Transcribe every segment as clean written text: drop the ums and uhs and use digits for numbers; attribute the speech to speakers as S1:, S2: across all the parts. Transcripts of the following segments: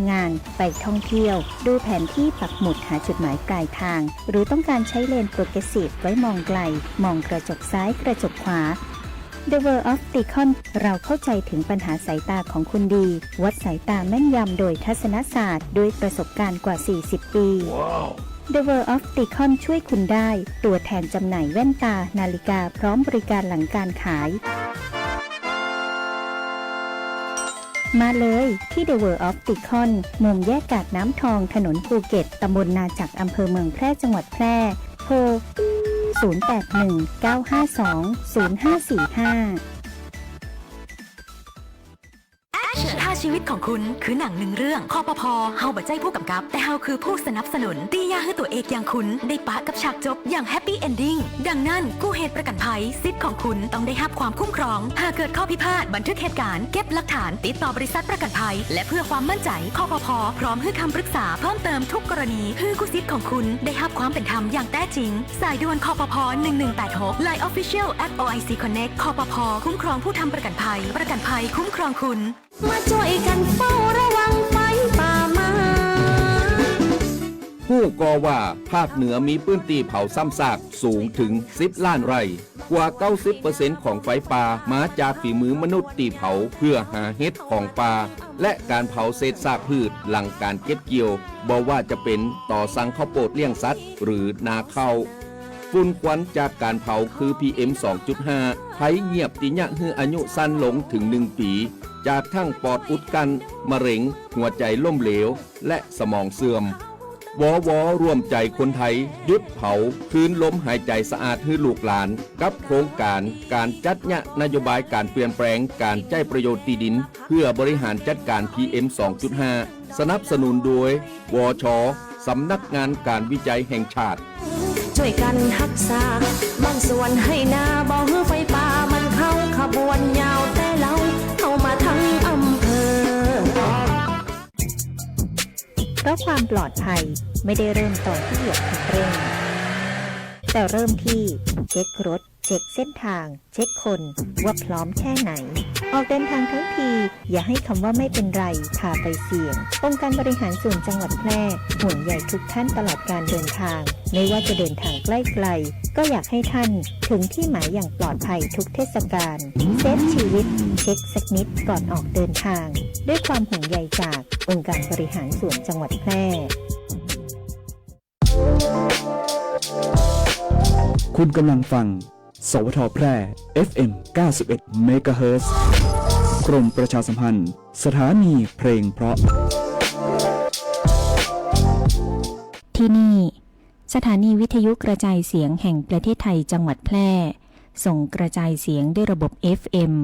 S1: ำงานไปท่องเที่ยวดูแผนที่ปักหมุดหาจุดหมายปลายทางหรือต้องการใช้เลนโปรเกรสซีฟไว้มองไกลมองกระจกซ้ายกระจกขวา The World of Ticon เราเข้าใจถึงปัญหาสายตาของคุณดีวัดสายตาแม่นยำโดยทัศนศาสตร์ด้วยประสบการณ์กว่า 40 ปี wow. The World of Ticon ช่วยคุณได้ตัวแทนจำหน่ายแว่นตานาฬิกาพร้อมบริการหลังการขายมาเลยที่ The World of Ticon มุมแยกกาดน้ำทองถนนภูเก็ตตำบลนาจักอำเภอเมืองแพร่จังหวัดแพร่โทร0819520545
S2: ถ้าชีวิตของคุณคือหนังหนึ่งเรื่องคปภ.เฮาบ่ใจผู้กำกับแต่เฮาคือผู้สนับสนุนตียาให้ตัวเอกอย่างคุณได้ปะกับฉากจบอย่างแฮปปี้เอนดิ้งดังนั้นกู้เหตุประกันภัยสิทธิ์ของคุณต้องได้รับความคุ้มครองหากเกิดข้อพิพาทบันทึกเหตุการณ์เก็บหลักฐานติดต่อบริษัทประกันภัยและเพื่อความมั่นใจคปภ.พร้อมให้คำปรึกษาเพิ่มเติมทุกกรณีเพื่อกู้สิทธิ์ของคุณได้รับความเป็นธรรมอย่างแท้จริงสายด่วนคปภ1186 Line Official @OIC Connect คปภ.คุ้มครองผู้ทำประกันภัยคุ้มครองคุณ
S3: มาช่วยกันเฝ้าระวังไฟป่ามา
S4: ผู้ก่อว่าภาคเหนือมีพื้นที่เผาซ้ำซากสูงถึง10 ล้านไร่กว่า 90% ของไฟป่ามาจากฝีมือมนุษย์ตีเผาเพื่อหาเห็ดของป่าและการเผาเศษซากพืชหลังการเก็บเกี่ยวบ่ว่าจะเป็นต่อสั่งข้าวโพดเลี้ยงสัตว์หรือนาข้าวฝุ่นควันจากการเผาคือ PM 2.5 ภัยเงียบติยะฮืออายุสั้นลงถึง1 ปีจากทั้งปอดอุดกั้นมะเร็งหัวใจล้มเหลวและสมองเสื่อมวร่วมใจคนไทยหยุดเผาคืนลมหายใจสะอาดให้ลูกหลานกับโครงการจัดยะนโยบายการเปลี่ยนแปลงการใช้ประโยชน์ที่ดินเพื่อบริหารจัดการ PM 2.5 สนับสนุนโดยวช.สำนักงานการวิจัยแห่งชาติ
S3: ช่วยกันรักษาบางส่วนให้นาบ่ฮื้อไฟป่ามันเข้าขบวนยาวแต่เราเข้ามาทั้งอำเภอ
S1: เพราะความปลอดภัยไม่ได้เริ่มตอนที่เหยียบคันเร่งแต่เริ่มที่เช็ครถเช็คเส้นทางเช็คคนว่าพร้อมแค่ไหนออกเดินทางทั้งทีอย่าให้คำว่าไม่เป็นไรพาไปเสี่ยงองค์การบริหารส่วนจังหวัดแพร่ห่วงใยทุกท่านตลอดการเดินทางไม่ว่าจะเดินทางใกล้ไกลก็อยากให้ท่านถึงที่หมายอย่างปลอดภัยทุกเทศกาลเซฟชีวิตเช็คสักนิดก่อนออกเดินทางด้วยความห่วงใยจากองค์การบริหารส่วนจังหวัดแพร่
S5: คุณกำลังฟังสวท.แพร่ FM 91 MHz กรมประชาสัมพันธ์สถานีเพลงเพราะ
S1: ที่นี่สถานีวิทยุกระจายเสียงแห่งประเทศไทยจังหวัดแพร่ส่งกระจายเสียงด้วยระบบ FM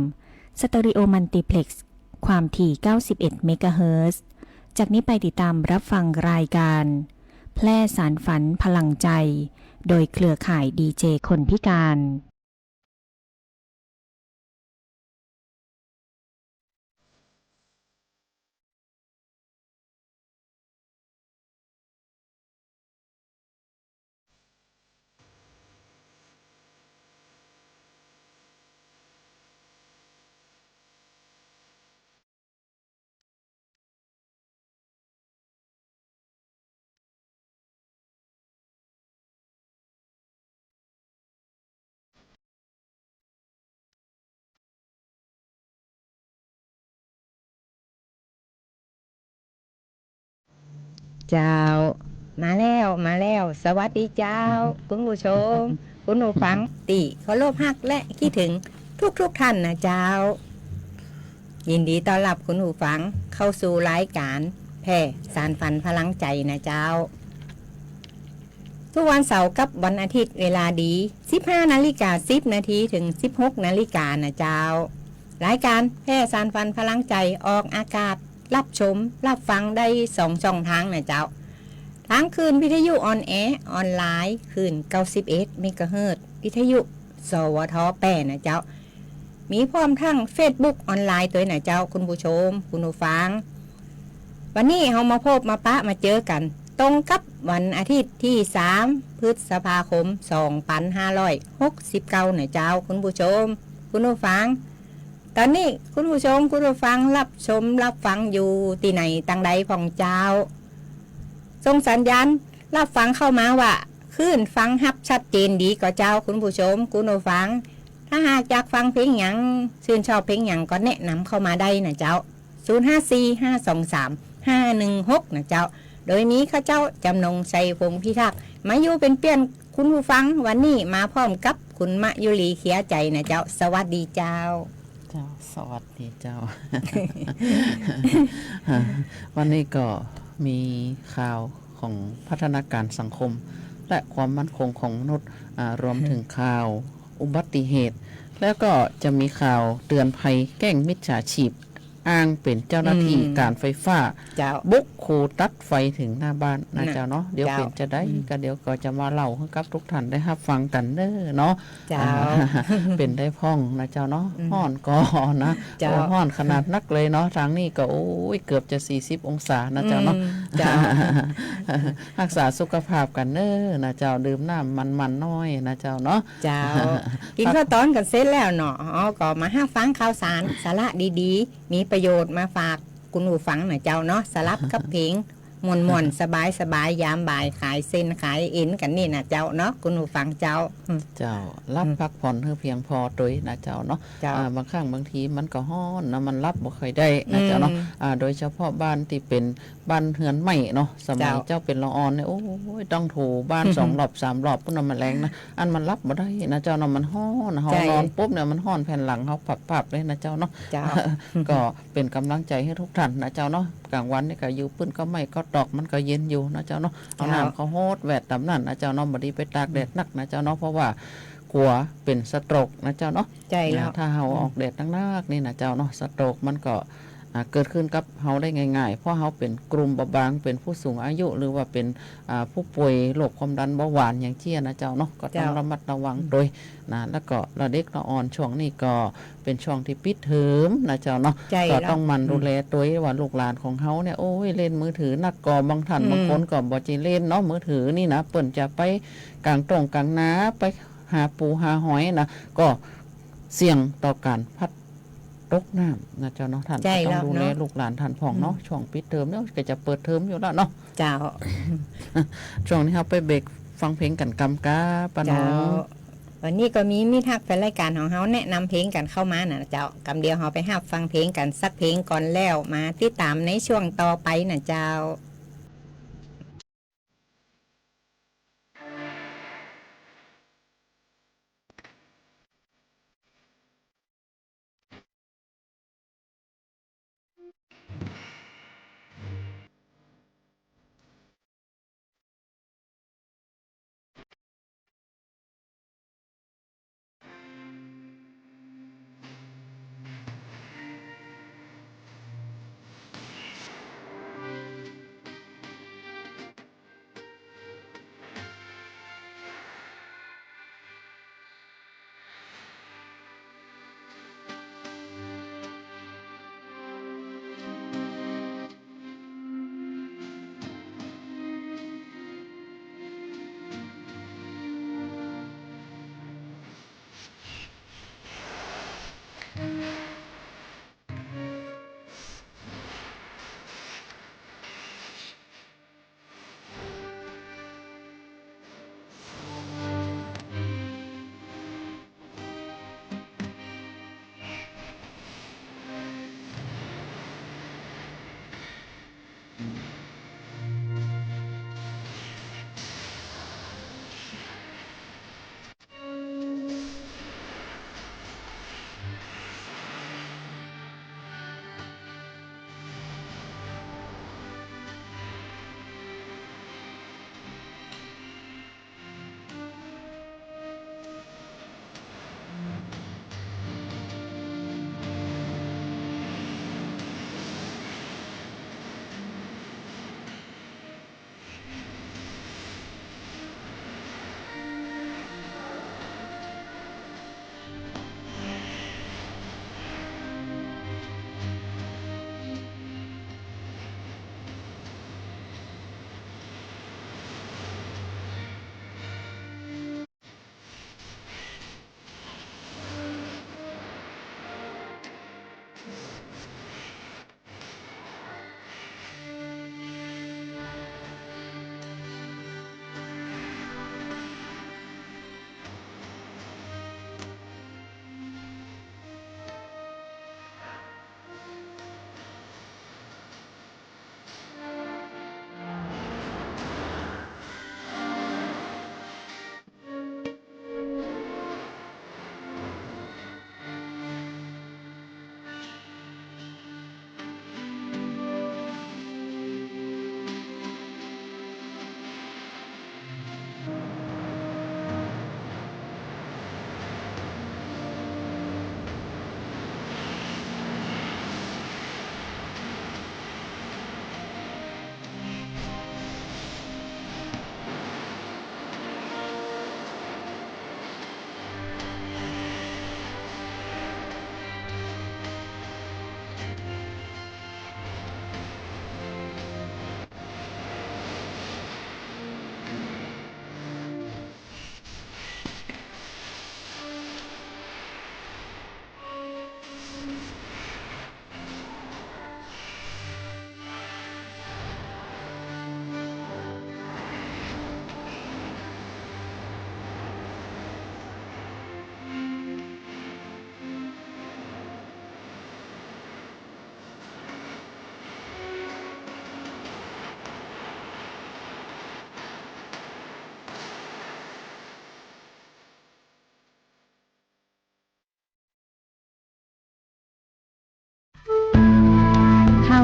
S1: สเตอริโอมัลติเพล็กซ์ความถี่91 เมกะเฮิรตซ์จากนี้ไปติดตามรับฟังรายการแพร่สารฝันพลังใจโดยเครือข่ายดีเจคนพิการ
S6: เจ้ามาแล้วสวัสดีเจ้าคุณผู้ชมคุณผู้ฟังติเคารพฮักและคิดถึงทุกท่านนะเจ้ายินดีต้อนรับคุณผู้ฟังเข้าสู่รายการแพร่สารฝันพลังใจนะเจ้าทุกวันเสาร์กับวันอาทิตย์เวลาดี 15:10 นาทีถึง 16 นาฬิกานะเจ้ารายการแพร่สารฝันพลังใจออกอากาศรับชมรับฟังได้2 ช่องทางนะเจ้าทางคืนวิทยุออนแอร์ออนไลน์คืน91 เมกะเฮิรตซ์วิทยุสวทแปรนะเจ้ามีพร้อมทั้ง Facebook ออนไลน์ตัวนะเจ้าคุณผู้ชมคุณผู้ฟังวันนี้เรามาพบมาปะมาเจอกันตรงกับวันอาทิตย์ที่3 พฤษภาคม 2569นะเจ้าคุณผู้ชมคุณผู้ฟัง ตอนนี้คุณผู้ชมคุณผู้ฟังรับชมรับฟังอยู่ที่ไหนต่างใดของเจ้าส่งสัญญาณรับฟังเข้ามาว่าขึ้นฟังฮับชัดเจนดีกว่าเจ้าคุณผู้ชมคุณผู้ฟังถ้าหากอยากฟังเพลงหยังชื่นชอบเพลงหยังก็แนะนำเข้ามาได้นะเจ้า0545235516นะเจ้าโดยนี้ข้าเจ้าจำนงชัยพงษ์พิทักษ์มาอยู่เป็นเปี้ยนคุณผู้ฟังวันนี้มาพร้อมกับคุณมะยุรีเขียใจนะเจ้าสวัสดีเจ้า
S7: เจ้าสวัสดีเจ้า วันนี้ก็มีข่าวของพัฒนาการสังคม และความมั่นคงของมนุษย์รวมถึงข่าวอุบัติเหตุ แล้วก็จะมีข่าวเตือนภัยแกล้งมิจฉาชีพอ้างเป็นเจ้าหน้าที่การไฟฟ้า
S6: เจ้า
S7: บุกขู่ตัดไฟถึงหน้าบ้านนะเจ้าเนาะเดี๋ยว
S6: เจ้า
S7: เป็นจะได้ก็เดี๋ยวก็จะมาเล่าให้กับทุกท่านได้รับฟังกันเด้อเนาะ
S6: เจ้า
S7: เป็นได้พ่องนะเจ้าเนาะ
S6: อืม
S7: ห้อนก็นะ
S6: เจ้า
S7: โอ้ห้อนขนาดนักเลยเนาะทางนี้ก็โอ้ยเกือบจะ40องศานะเจ้าเนาะ
S6: เจ้า
S7: รักษาสุขภาพกันเด้อนะเจ้าดื่มน้ำมันน้อยนะเจ้าเนาะ
S6: เจ้า กินข้าวต้อนกันเสร็จแล้วเนาะอ๋อก็มาห้าฟังข่าวสารสาระดีๆ มีประโยชน์มาฝากคุณผู้ฟังนะเจ้าเนาะสลับกับเพลงมวนๆสบายๆยามบ่ายขายเส้นขายเอ็นกันนี่นะเจ้าเนาะคุณผู้ฟังเจ้า
S7: เจ้ารับพักผ่อนให้เพียงพอโดยนะเจ้าเนาะ
S6: เจ้า
S7: บางครั้งบางทีมันก็ฮ้อนนะมันรับบ่ค่อยได้นะเจ้าเนาะโดยเฉพาะบ้านที่เป็นบ้านเฮือนใหม่เนาะสมัย
S6: เจ้า
S7: เจ้าเป็นละออนเนี่ยโอ้ยต้องถูบ้าน 2 รอบ3 รอบพุ่นน่ะมันแรงนะอันมันรับบ่ได้นะเจ้าเนาะมันฮ้อนเฮานอนปุ๊บเนี่ยมันฮ้อนแผ่นหลังเฮาปับๆเลยนะเจ้าเนาะ
S6: เจ้า
S7: ก็เป็นกำลังใจให้ทุกท่านนะเจ้าเนาะกลางวันนี่ก็อยู่ปื้นก็ไม่ก็ตอกมันก็เย็นอยู่นะเจ้าเนาะเอาน้ำเขาโฮดแหวดตำนั่นนะเจ้าเนาะบ่ดีไปตากแดดนักนะเจ้าเนาะเพราะว่ากลัวเป็นสโตรกนะเจ้าเนาะ
S6: ใจแล้ว
S7: ถ้าเฮาออกแดดนักๆนี่นะเจ้าเนาะสโตรกมันก็เกิดขึ้นกับเฮาได้ง่ายๆเพราะเฮาเป็นกลุ่มเบาบางเป็นผู้สูงอายุหรือว่าเป็นผู้ป่วยโรคความดันเบาหวานอย่างเชี่ยนะเจ้าเนาะก็ต้องระมัดระวังโดยนะแล้วก็ระเด็กละอ่อนช่วงนี้ก็เป็นช่วงที่ปิดเทอมนะเจ้าเนาะ
S6: ใจ
S7: ก็
S6: แล้ว
S7: ต้องหมันดูแลตัวเองว่าลูกหลานของเฮาเนี่ยโอ้ยเล่นมือถือนักกอบางท่านบางคนก็บ่จิเล่นเนาะมือถือนี่นะเปิ้นจะไปกลางตรงกลางนาไปหาปูหาหอยนะก็เสี่ยงต่อการพัดตกน้ำนะเจ้าเนาะท่าน
S6: ใช่
S7: ก็ต้
S6: แล้
S7: อง
S6: ว
S7: ดูแล
S6: เนาะ
S7: ลูกหลานท่านพ่องเนาะช่วงปิดเทอมเนี่ยก็จะเปิดเทอมอยู่แล้วเนาะ
S6: เจ้า
S7: ช่วงนี้เราไปเบรกฟังเพลงกันกำกาปะน้
S6: เจ้า
S7: อง
S6: วันนี้ก็มีมิทักเป็นรายการของเฮาแนะนำเพลงกันเข้ามานะเจ้ากำเดียวเฮาไปหับฟังเพลงกันสักเพลงก่อนแล้วมาติดตามในช่วงต่อไปนะเจ้า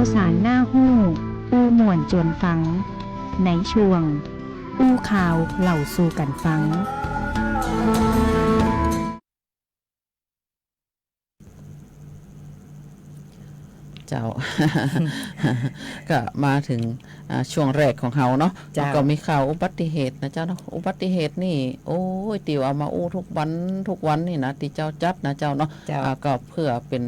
S1: าวสารหน้าหู้อู้ม่วนจวนฟัง ในช่วง อู้ข่าวเล่าสู่กันฟัง
S7: เจ้า ก็มาถึงช่วงแรกของเฮาเนาะ
S6: เจ้า
S7: ก็มีข่าวอุบัติเหตุนะเจ้าเนาะอุบัติเหตุนี่โอ้ยติวเอามาอู้ทุกวันนี่นะที่เจ้าจัดนะเจ้าเนาะ
S6: เจ้า
S7: ก็เพื่อเป็น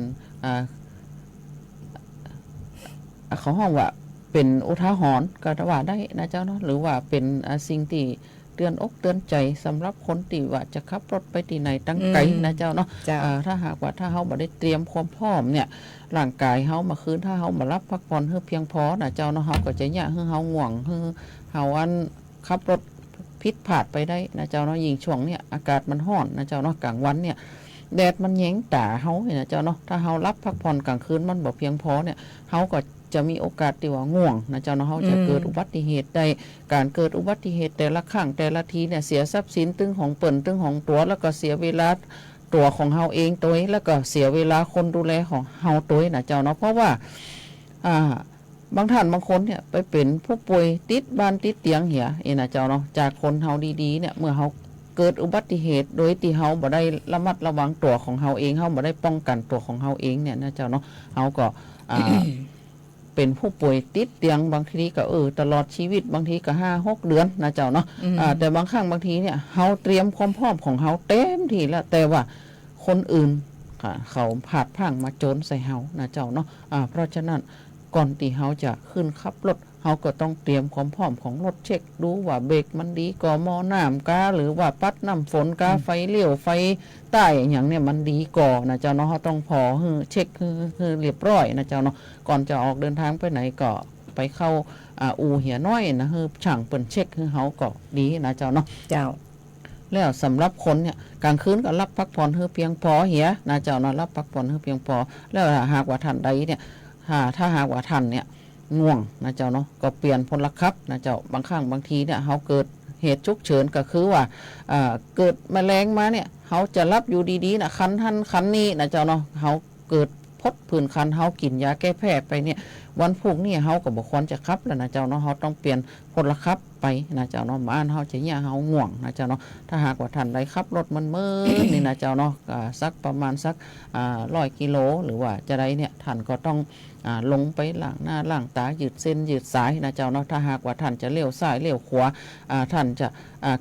S7: เขาห้องว่าเป็นอุทาหรณ์ก็ว่าได้นะเจ้าเนาะหรือว่าเป็นสิ่งที่เตือนอกเตือนใจสำหรับคนที่ว่าจะขับรถไปที่ไหนตั้งไกลนะเจ้าเนาะ
S6: เจ้า
S7: ถ้าหากว่าถ้าเฮาบ่ได้เตรียมความพร้อมเนี่ยร่างกายเฮามาคืนถ้าเฮาบ่รับพักผ่อนให้เพียงพอนะเจ้าเนาะเฮาก็จะยะให้เฮาง่วงให้เฮาอันขับรถผิดพลาดไปได้นะเจ้าเนาะยิ่งช่วงเนี่ยอากาศมันร้อนนะเจ้าเนาะกลางวันเนี่ยแดดมันแยงตาเฮาเนี่ยนะเจ้าเนาะถ้าเฮารับพักผ่อนกลางคืนมันบ่เพียงพอเนี่ยเฮาก็จะมีโอกาสที่ว่าง่วงนะเจ้าเนาะเฮาจะเกิดอุบัติเหตุได้การเกิดอุบัติเหตุแต่ละครั้งแต่ละทีเนี่ยเสียทรัพย์สินตึงของเปิ่นตึงของตัวแล้วก็เสียเวลาตัวของเฮาเองตัวเองแล้วก็เสียเวลาคนดูแลของเฮาตัวเองนะเจ้าเนาะเพราะว่าบางท่านบางคนเนี่ยไปเป็นผู้ป่วยติดบ้านติดเตียงเหียนะเจ้าเนาะจากคนเฮาดีๆเนี่ยเมื่อเฮาเกิดอุบัติเหตุโดยที่เฮาบ่ได้ระมัดระวังตัวของเฮาเองเฮาบ่ได้ป้องกันตัวของเฮาเองเนี่ยนะเจ้าเนาะเฮาก็เป็นผู้ป่วยติดเตียงบางทีก็ตลอดชีวิตบางทีก็5-6 เดือนนะเจ้าเนาะแต่บางครั้งบางทีเนี่ยเฮาเตรียมความพร้อมของเฮาเต็มที่แล้วแต่ว่าคนอื่นเขาผาดพลั้งมาโจรใส่เฮานะเจ้าเนาะเพราะฉะนั้นก่อนที่เฮาจะขึ้นขับรถเฮาก็ต้องเตรียมความพร้อมของรถเช็คดูว่าเบรกมันดีก่อหม้อน้ำกาหรือว่าปัดน้ำฝนกาไฟเลี้ยวไฟใต้อย่างเนี่ยมันดีก่อนะเจ้าเนาะเฮาต้องพอเช็คคือเรียบร้อยนะเจ้าเนาะก่อนจะออกเดินทางไปไหนก็ไปเข้าอู่เหียน้อยนะช่างเปิ้นเช็คคือเฮาก็ดีนะเจ้าเนาะ
S6: เจ้า
S7: แล้วสำหรับคนเนี่ยกลางคืนก็รับพักผ่อนให้เพียงพอเหียนะเจ้าเนาะรับพักผ่อนให้เพียงพอแล้วหากว่าท่านใดเนี่ยถ้าหากว่าท่านเนี่ยง่วงนะเจ้าเนาะก็เปลี่ยนพลขับนะเจ้าบางครั้งบางทีเนี่ยเฮาเกิดเหตุฉุกเฉินก็คือว่าเกิดแมลงมาเนี่ยเฮาจะรับอยู่ดีๆนะคันท่านคันนี้นะเจ้าเนาะเฮาเกิดพดผื่นคันเฮากินยาแก้แพ้ไปเนี่ยวันพรุ่งนี้เฮาก็บ่ควรจะขับแล้วนะเจ้าเนาะเฮาต้องเปลี่ยนพลขับไปนะเจ้าเนาะบ้านเฮาจะเนี่ยเฮาง่วงนะเจ้าเนาะถ้าหากว่าท่านใดขับรถมันมืด นี่นะเจ้าเนาะสักประมาณสัก100 กิโลหรือว่าจะได้เนี่ยท่านก็ต้องลงไปล้างหน้าล้างตายืดเส้นยืดสายนะเจ้าเนาะถ้าหากว่าท่านจะเลี้ยวซ้ายเลี้ยวขวาท่านจะ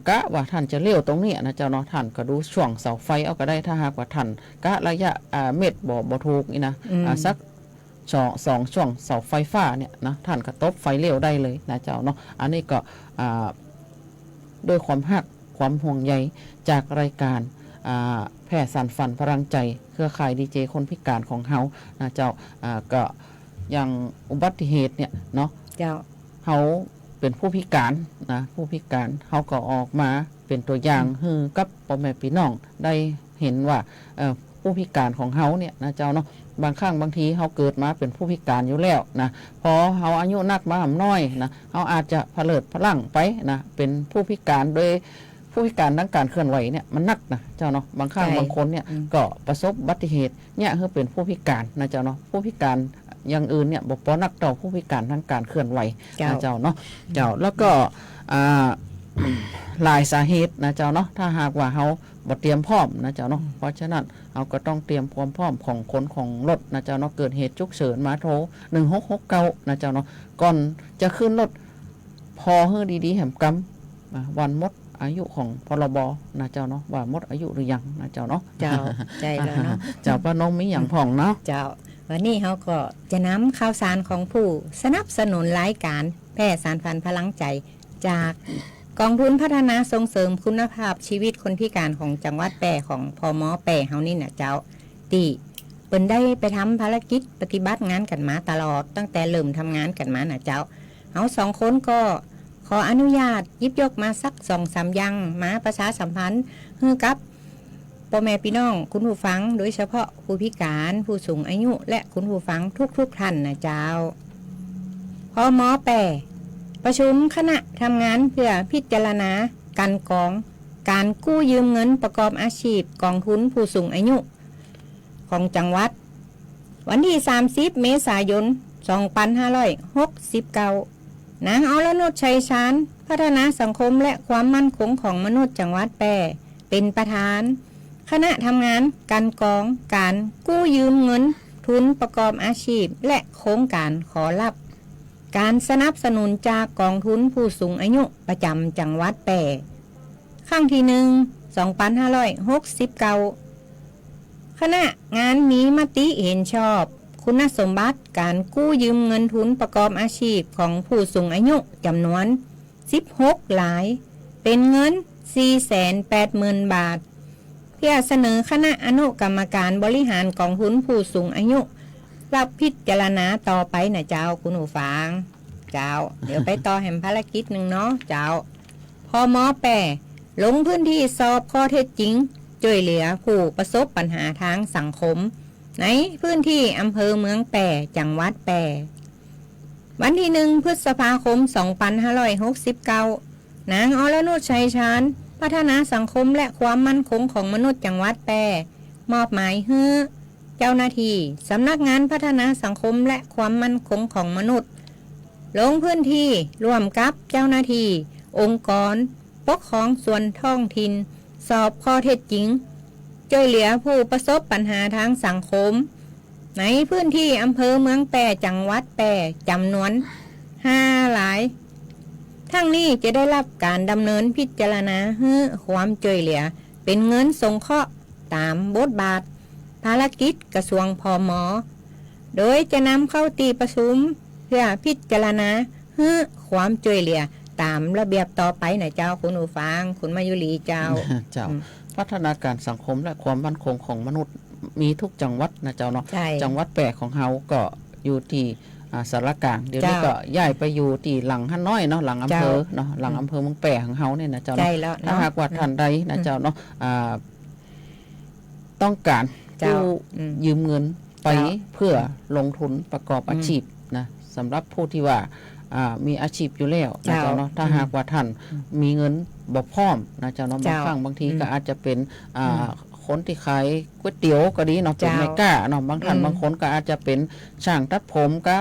S7: กะว่าท่านจะเลี้ยวตรงนี้นะเจ้าเนาะท่านก็ดูช่วงเสาไฟเอาก็ได้ถ้าหากว่าท่านกะระยะเม็ดบ่ถูกนี่นะสัก2 ช่วงเสาไฟฟ้าเนี่ยนะท่านก็ตบไฟเลี้ยวได้เลยนะเจ้าเนาะอันนี้ก็ด้วยความฮักความห่วงใยจากรายการแพร่สานฝันพลังใจเครือข่ายดีเจคนพิการของเฮานะเจ้าก็อย่างอุบัติเหตุเนี่ยเนาะ
S6: เจ้า
S7: เฮาเป็นผู้พิการนะผู้พิการเฮาก็ออกมาเป็นตัวอย่างให้กับพ่อแม่พี่น้องได้เห็นว่าผู้พิการของเฮาเนี่ยนะเจ้าเนาะบางครั้งบางทีเฮาเกิดมาเป็นผู้พิการอยู่แล้วนะพอเฮาอายุนักมาน้อยนะเฮาอาจจะเผลิดพลังไปนะเป็นผู้พิการโดยผู้พิการทางการเคลื่อนไหวเนี่ยมันนักนะเจ้าเนาะบางครั้งบางคนเนี่ยก็ประสบอุบัติเหตุเนี่ยคือเป็นผู้พิการนะเจ้าเนาะผู้พิการอย่างอื่นเนี่ยบ่พอนักต่อผู้พิการทางการเคลื่อนไหวนะเจ้าเนาะเจ้าแล้วก็หลายสาเหตุนะเจ้าเนาะถ้าหากว่าเฮาบ่เตรียมพร้อมนะเจ้าเนาะเพราะฉะนั้นเราก็ต้องเตรียมความพร้อมของคนของรถนะเจ้าเนาะเกิดเหตุฉุกเฉินมาโทร1669นะเจ้าเนาะก่อนจะขึ้นรถพอให้ดีๆแหมกำวันหมดอายุของพรบนะเจ้าเนาะว่าหมดอายุหรือยังนะเจ้าเนาะ
S6: เจ้าใจแล้วเนาะ
S7: เจ้าป้านงมีอย่างผ่องเนาะ
S6: เจ้าวันนี้เขาก็จะนำข่าวสารของผู้สนับสนุนรายการแพร่สานฝันพลังใจจากกองทุนพัฒนาส่งเสริมคุณภาพชีวิตคนพิการของจังหวัดแปร่ของพม.แปร่เฮานี่นะเจ้าที่เปิ้นได้ไปทำภารกิจปฏิบัติงานกันมาตลอดตั้งแต่เริ่มทำงานกันมานะเจ้าเฮา2 คนก็ขออนุญาตหยิบยกมาสัก 2-3 อย่างมาประชาสัมพันธ์ให้กับพ่อแม่พี่น้องคุณผู้ฟังโดยเฉพาะผู้พิการผู้สูงอายุและคุณผู้ฟังทุกท่านนะเจ้าพม.แปร่ประชุมคณะทำงานเพื่อพิจารณาการกู้ยืมเงินประกอบอาชีพกองทุนผู้สูงอายุของจังหวัดวันที่30 เมษายน 2569 นางอรนุชชัยชาญพัฒนาสังคมและความมั่นคงของมนุษย์จังหวัดแพร่เป็นประธาน คณะทำงานการกองการกู้ยืมเงินทุนประกอบอาชีพและโครงการขอรับการสนับสนุนจากกองทุนผู้สูงอายุประจำจังหวัดแพร่ครั้งที่2569 คณะงานมีมติเห็นชอบคุณสมบัติการกู้ยืมเงินทุนประกอบอาชีพของผู้สูงอายุจำนวน16หลายเป็นเงิน 480,000 บาทเพื่อเสนอคณะอนุกรรมการบริหารกองทุนผู้สูงอายุรับพิจารณาต่อไปนะเจ้าคุณผู้ฟังเจ้า เดี๋ยวไปต่อแห่งภารกิจหนึ่งเนาะเจ้าพม.แปรลงพื้นที่สอบข้อเท็จจริงช่วยเหลือผู้ประสบปัญหาทางสังคมในพื้นที่อำเภอเมืองแปรจังหวัดแปรวันที่1 พฤษภาคม 2569 นางอรนุชชัยชาญพัฒนาสังคมและความมั่นคงของมนุษย์จังหวัดแปรมอบหมายให้เจ้าหน้าที่สำนักงานพัฒนาสังคมและความมั่นคงของมนุษย์ลงพื้นที่ร่วมกับเจ้าหน้าที่องค์กรปกครองส่วนท้องถิ่นสอบข้อเท็จจริงช่วยเหลือผู้ประสบปัญหาทางสังคมในพื้นที่อำเภอเมืองแปรจังหวัดแปรจำนวน5หลายทั้งนี้จะได้รับการดำเนินพิจารณาให้ความช่วยเหลือเป็นเงินสงเคราะห์ตามบทบาทภารกิจกระทรวงพม.โดยจะนำเข้าที่ประชุมเพื่อพิจารณาให้ความช่วยเหลือตามระเบียบต่อไปนะเจ้าคุณผู้ฟังคุณมายุรีเจ้า
S7: เจ้าพัฒนาการสังคมและความมั่นคงของมนุษย์มีทุกจังหวัดนะเจ้าเนาะจังหวัดแปรของเฮาก็อยู่ที่สารกลางเดี๋ยวนี้ก็ย้ายไปอยู่ที่หลังฮั่นน้อยเนาะหลังอำเภอเนาะหลังอำเภอเมืองแปรของเฮาเนี่ยนะเจ้าเนาะถ้าหากว่าท่านใดนะเจ้าเนาะต้องการกู้ยืมเงินไปเพื่อลงทุนประกอบอาชีพนะสำหรับผู้ที่ว่ามีอาชีพอยู่แล้วนะเจ้าเนาะถ้าหากว่าท่านมีเงินบ่พร้อมนะเจ้าเนาะบางครั้งบางทีก็อาจจะเป็นคนที่ขายก๋วยเตี๋ยวก็ดีเนาะเป็นไม่กล้าเนาะบางท่านบางคนก็อาจจะเป็นช่างตัดผมก็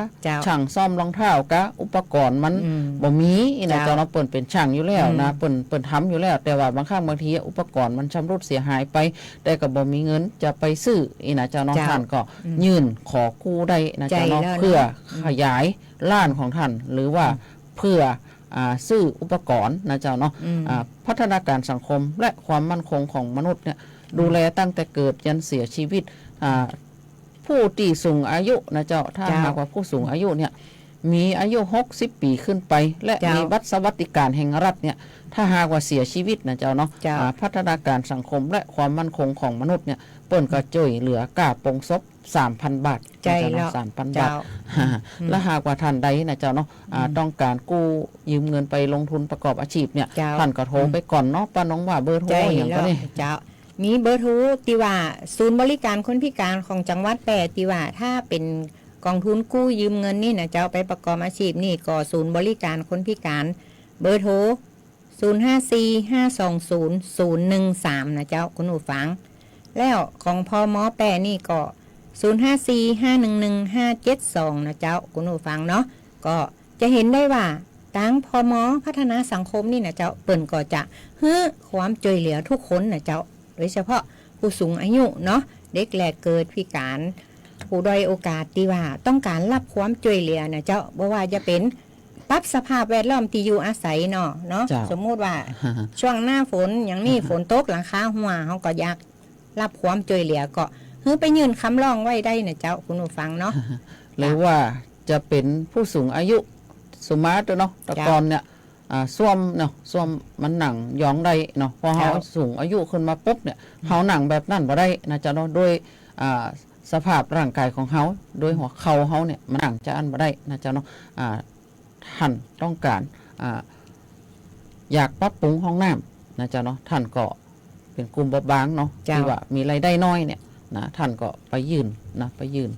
S7: ช่างซ่อมรองเท้าก็อุปกรณ์มันบ่มีนะเจ้าเนาะเปิ้นเป็นช่างอยู่แล้วนะเปิ้นทำอยู่แล้วแต่ว่าบางครั้งบางทีอุปกรณ์มันชำรุดเสียหายไปแต่ก็บ่มีเงินจะไปซื้อนะเจ้าเนาะท่านก็ยื่นขอกู้ได้นะเจ้าเนาะเพื่อขยายร้านของท่านหรือว่าเพื่อซื้ออุปกรณ์นะเจ้าเนาะพัฒนาการสังคมและความมั่นคงของมนุษย์เนี่ยดูแลตั้งแต่เกิดยันเสียชีวิตผู้ที่สูงอายุนะเจ้าถ้าหากว่าผู้สูงอายุเนี่ยมีอายุ60 ปีขึ้นไปและมีบัตรสวัสดิการแห่งรัฐเนี่ยถ้าหากว่าเสียชีวิตนะเจ้าเนาะพัฒนาการสังคมและความมั่นคงของมนุษย์เนี่ยเปิ้นก็ช่วยเหลือกาปงศพ 3,000 บาทใจเนาะ 3,000 บาทและหากว่าท่านใดนะเจ้าเนาะต้องการกู้ยืมเงินไปลงทุนประกอบอาชีพเนี่ยท่านก็โทรไปก่อนเนาะป้าน้องว่าเบอร์โทรอย่างก็นี่
S6: เจ้ามีเบอร์โทรที่ว่าศูนย์บริการคนพิการของจังหวัดแปรที่ว่าถ้าเป็นกองทุนกู้ยืมเงินนี่นะเจ้าไปประกอบอาชีพนี่ก็ศูนย์บริการคนพิการเบอร์โทร0545200013นะเจ้าคุณผู้ฟังแล้วของพม.แปรนี่ก็0545111572นะเจ้าคุณผู้ฟังเนาะก็จะเห็นได้ว่าตั้งพม.พัฒนาสังคมนี่นะเจ้าเปิ่นก็จะให้ความช่วยเหลือทุกคนนะเจ้าโดยเฉพาะผู้สูงอายุเนาะเด็กแรกเกิดพิการผู้ด้อยโอกาสที่ว่าต้องการรับความช่วยเหลือนะเจ้าบ่ว่าจะเป็นปรับสภาพแวดล้อมที่อยู่อาศัยเนาะสมมุติว่าช่วงหน้าฝนอย่างนี้ฝนตกหลังคาหัวเฮาก็อยากรับความช่วยเหลือก็เฮ้ยไปยื่นคำร้องไว้ได้นะเจ้าคุณผู้ฟังเนาะ
S7: หรือว่าจะเป็นผู้สูงอายุสมาร์ทเนาะตะกอนเนี่ยส้วมเนาะส้วมมันหนังย้องได้เนาะพอเฮาสูงอายุขึ้นมาปุ๊บเนี่ยเฮาหนังแบบนั้นบ่ได้นะเจ้าเนาะด้วยสภาพร่างกายของเฮาโดยหัวเข่าเฮาเนี่ยมันหนังจะอันบ่ได้นะเจ้าเนาะท่านต้องการอยากปรับปรุงห้องน้ำนะเจ้าเนาะท่านก็เป็นกลุ่มเบาบางเนาะที่ว่ามีรายได้น้อยเนี่ยนะท่านก็ไปยื่น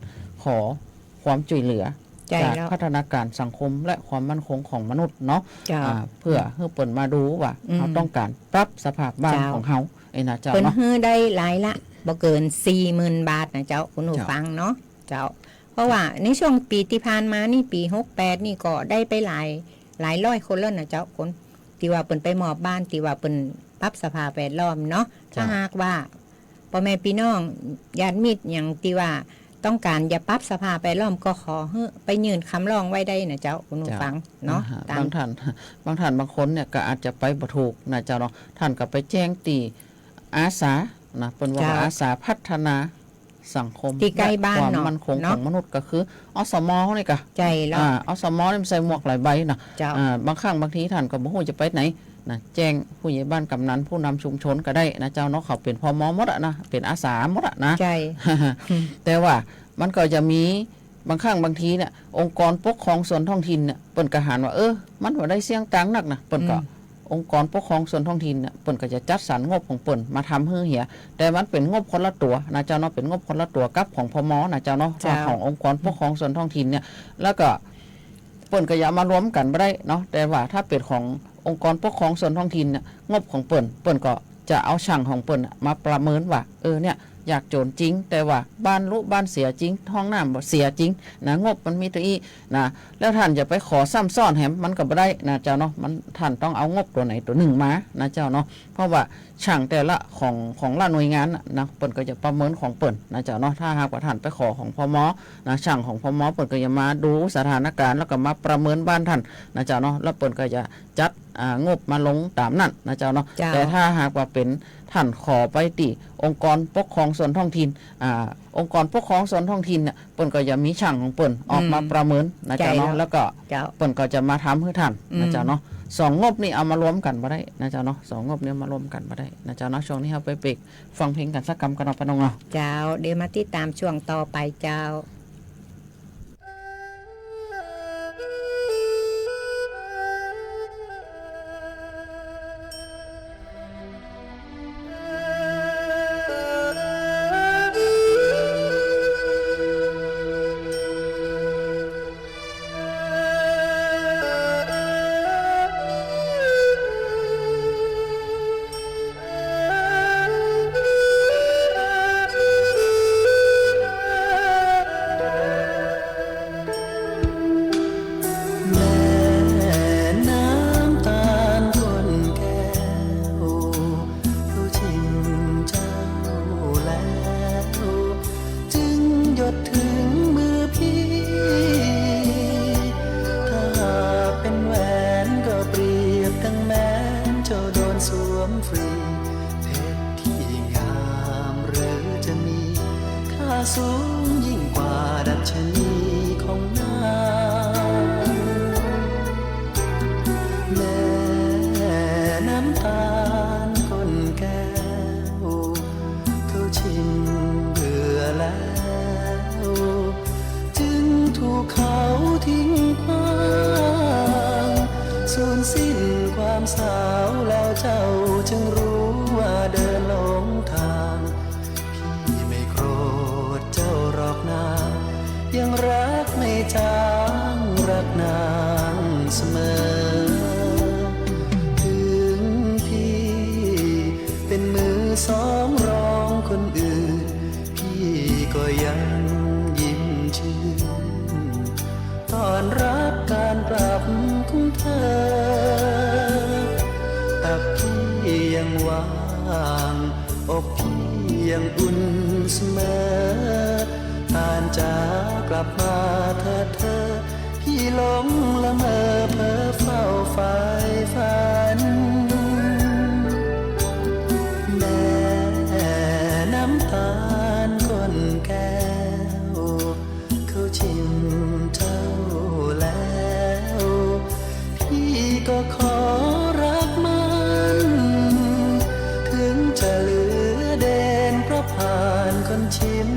S7: ขอความช่วยเหลือจากพัฒนาการสังคมและความมั่นคงของมนุษย์เนาะเพื่อให้เปิดมาดูว่าเราต้องการปรับสภาพบ้านของเขานะเจ้าเนาะ
S6: เปิดให้ได้หลายละบ่เกิน 40,000 บาทนะเจ้าคุณผู้ฟังเนาะเจ้า เพราะว่าในช่วงปีที่ผ่านมานี่ปี68นี่ก็ได้ไปหลายร้อยคนแล้วนะเจ้าคนที่ว่าเปิ้นไปมอบบ้านที่ว่าเปิ้นปรับสภาพแวดล้อมเนาะถ้าหากว่าพ่อแม่พี่น้องญาติมิตรอย่างที่ว่าต้องการอย่าปรับสภาพแวดล้อมก็ขอให้ไปยื่นคำร้องไว้ได้นะเจ้าคุณผู้ฟังเนาะ
S7: บางท่านบางคนเนี่ยก็อาจจะไปบ่ถูกนะเจ้าเนาะท่านก็ไปแจ้งตีอาสานะเป็นว่าอาสาพัฒนาสังคม
S6: ที่ใกล้บ้าน
S7: ความ
S6: เนาะ
S7: มั่นคงของมนุษย์ก็คืออสมนี่ก็
S6: ใจแล้ว
S7: อสมนี่มันใส่หมวกหลายใบนะ
S6: เจ้า
S7: บางครั้งบางทีท่านก็บ่ฮู้จะไปไหนนะแจ้งผู้ใหญ่บ้านกำนันผู้นำชุมชนก็ได้นะเจ้าเนาะเขาเป็นพมหมดอะนะเป็นอาสาหมดอะนะ
S6: ใจ
S7: แต่ว่ามันก็จะมีบางครั้งบางทีเนี่ยองค์กรปกครองส่วนท้องถิ่นเนี่ยเปิ้นก็หารว่ามันบ่ได้เสี่ยงตังนักนะเปิ้นก็องค์กรปกครองส่วนท้องถิ่นเนี่ยเปิ้นก็จะจัดสรรงบของเปิ้นมาทำให้เหียแต่มันเป็นงบคนละตัวนะเจ้าเนาะเป็นงบคนละตัวกับของพมนะเจ้าเนาะขององค์กรปกครองส่วนท้องถิ่นเนี่ยแล้วก็เปิ้นก็อย่ามารวมกันบ่ได้เนาะแต่ว่าถ้าเป็นขององค์กรปกครองส่วนท้องถิ่นเนี่ยงบของเปิ้นก็จะเอาช่างของเปิ้นมาประเมินว่าเนี่ยอยากโจรจริงแต่ว่าบ้านลุบ้านเสียจริงห้องน้ำบ่เสียจริงนะงบมันมีตัวอีนะแล้วท่านจะไปขอซ้ำซ้อนแหมมันก็บ่ได้นะเจ้าเนาะมันท่านต้องเอางบตัวไหนตัวหนึ่งมานะเจ้าเนาะเพราะว่าช่างแต่ละของละหน่วยงานนะเปิ้นก็จะประเมินของเปิ้นนะเจ้าเนาะถ้าหากว่าท่านไปขอของพมนะช่างของพมเปิ้นก็จะมาดูสถานการณ์แล้วก็มาประเมินบ้านท่านนะเจ้าเนาะแล้วเปิ้นก็จะจัดงบมาลงตามนั้นนะเจ้าเนาะแต่ถ้าหากว่าเป็นท่านขอไปติองค์กรปกครองส่วนท้องถิ่นองค์กรปกครองส่วนท้องถิ่นเนี่ยเปิ้นก็จะมีช่างของเปิ้นออกมาประเมินนะเจ้าเนาะแล้วก็เปิ้นก็จะมาทำให้ท่านนะเจ้าเนาะสองงบนี่เอามารวมกันบ่ได้นะเจ้าเนาะสองงบนี้มารวมกันบ่ได้นะเจ้าเนาะช่วงนี้เราไปเบรกฟังเพลงกันสักกำกันเอาไปน้องเนาะ
S6: เจ้าเดี๋ยวมาติดตามช่วงต่อไปเจ้า
S8: สูงยิ่งกว่าดัชนีของนางแม่น้ำตาลก้นแก้วเขาชิมเบื่อแล้วจึงถูกเขาทิ้งขว้างสูญสิ้นความสาวแล้วเจ้าจึงรู้ว่าเดินหลงทางยังรักไม่จางรักนางเสมอถึงพี่เป็นมือสองรองคนอื่นพี่ก็ยังยิ้มชื่นตอนรับการกลับของเธอแต่พี่ยังว่างอกพี่ยังอุ่นเสมอผ่านจากลับมาเธอพี่หลงละเมอเพ้อเฝ้าฝ่ายฝันแม่น้ำตาลก้นแก้วเขาชิมเจ้าแล้วพี่ก็ขอรักมันถึงจะเหลือเด่นเพราะผ่านคนชิม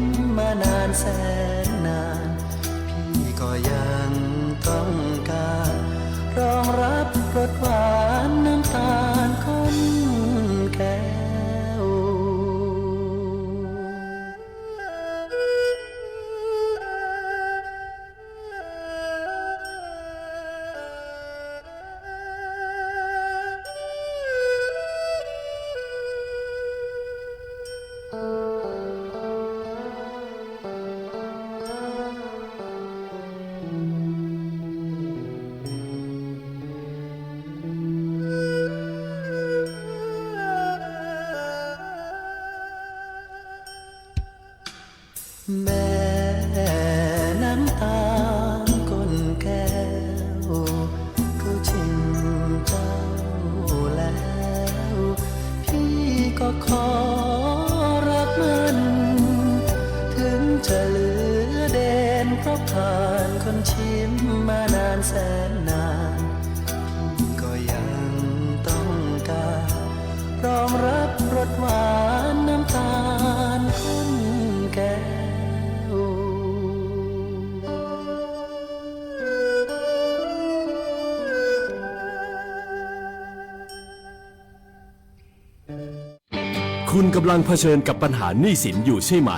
S9: คุณกำลังเผชิญกับปัญหาหนี้สินอยู่ใช่ไหม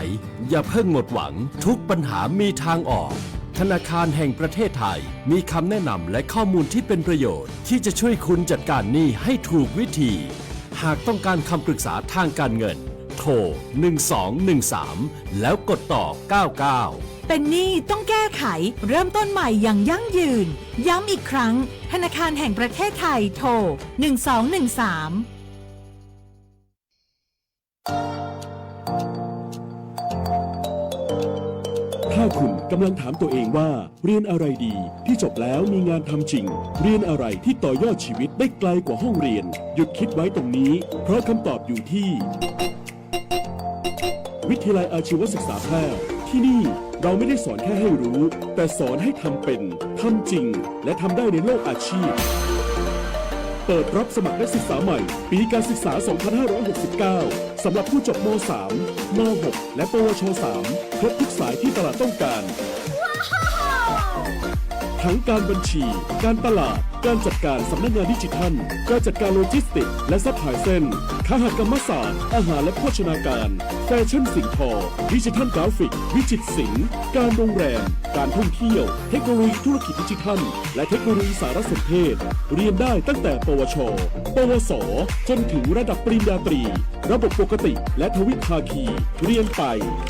S9: อย่าเพิ่งหมดหวังทุกปัญหามีทางออกธนาคารแห่งประเทศไทยมีคำแนะนำและข้อมูลที่เป็นประโยชน์ที่จะช่วยคุณจัดการหนี้ให้ถูกวิธีหากต้องการคำปรึกษาทางการเงินโทร1213แล้วกดต่อ99
S10: เป็นหนี้ต้องแก้ไขเริ่มต้นใหม่อย่างยั่งยืนย้ำอีกครั้งธนาคารแห่งประเทศไทยโทร1213
S5: ถ้าคุณกำลังถามตัวเองว่าเรียนอะไรดีที่จบแล้วมีงานทำจริงเรียนอะไรที่ต่อยอดชีวิตได้ไกลกว่าห้องเรียนหยุดคิดไว้ตรงนี้เพราะคำตอบอยู่ที่วิทยาลัยอาชีวศึกษาแพร่ที่นี่เราไม่ได้สอนแค่ให้รู้แต่สอนให้ทำเป็นทำจริงและทำได้ในโลกอาชีพเปิดรับสมัครนักศึกษาใหม่ปีการศึกษา 2569 สำหรับผู้จบม.3 ม.6 และปวช.3 ครบทุกสายที่ตลาดต้องการทั้งการบัญชีการตลาดการจัดการสำนักงานดิจิทัลการจัดการโลจิสติกส์และซัพพลายเส้นคหกรรมศาสตร์อาหารและโภชนาการแฟชั่นสิ่งทอดิจิทัลกราฟิกวิจิตรศิลป์การโรงแรมการท่องเที่ยวเทคโนโลยีธุรกิจดิจิทัลและเทคโนโลยีสารสนเทศเรียนได้ตั้งแต่ปวช ปวส จนถึงระดับปริญญาตรีระบบปกติและทวิภาคีเรียนไป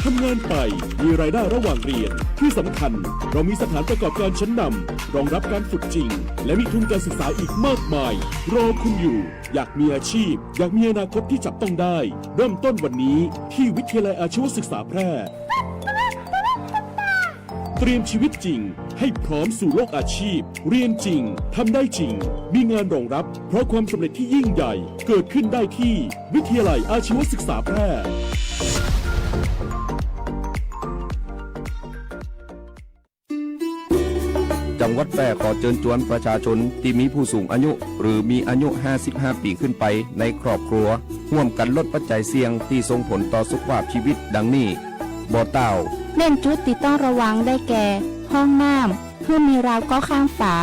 S5: ทำงานไปมีรายได้ระหว่างเรียนที่สำคัญเรามีสถานประกอบการชั้นนำรองรับการฝึกจริงและมีทุนการศึกษาอีกมากมายรอคุณอยู่อยากมีอาชีพอยากมีอนาคตที่จับต้องได้เริ่มต้นวันนี้ที่วิทยาลัยอาชีวศึกษาแพร่เตรียมชีวิตจริงให้พร้อมสู่โลกอาชีพเรียนจริงทำได้จริงมีงานรองรับเพราะความสำเร็จที่ยิ่งใหญ่เกิดขึ้นได้ที่วิทยาลัยอาชีวศึกษาแพร่
S4: จังหวัดแพร่ขอเชิญชวนประชาชนที่มีผู้สูงอายุหรือมีอายุ 55 ปีขึ้นไปในครอบครัวร่วมกันลดปัจจัยเสี่ยงที่ส่งผลต่อสุขภาพชีวิตดังนี้บ่อเต้า
S11: เน้นจุดที่ต้องระวังได้แก่ ห้องน้ำเพื่อมีราวก็ข้างฝา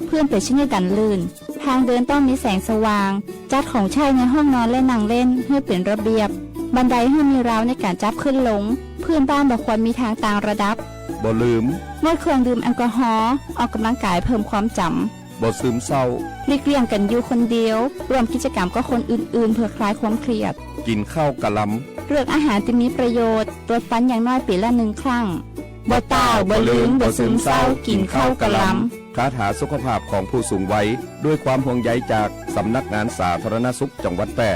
S11: เพื่อนไปชิ้นกันลื่นทางเดินต้องมีแสงสว่างจัดของใช้ในห้องนอนและนั่งเล่นให้เป็นระเบียบบันไดให้มีราวในการจับขึ้นลงเพื่อนบ้านบอกควรมีทางต่างระดับ
S4: บ่ลืม
S11: งดเครื่องดื่มแอลกอฮอล์ออกกำลังกายเพิ่มความจ
S4: ำบ่ซึมเศร้า
S11: หลีกเลี่ยงกันอยู่คนเดียวร่วมกิจกรรมกับคนอื่นๆเพื่อคลายความเครียด
S4: กินข้าวกะล
S11: ำเลือกอาหารที่มีประโยชน์ตรวจฟันอย่างน้อยปีละ1 ครั้งบ่เต้าบ่ลืมบ่ซึมเศร้ากินข้าวกะล
S4: ำคาถาสุขภาพของผู้สูงวัยด้วยความห่วงใยจากสำนักงานสาธารณสุขจังหวัดแพร่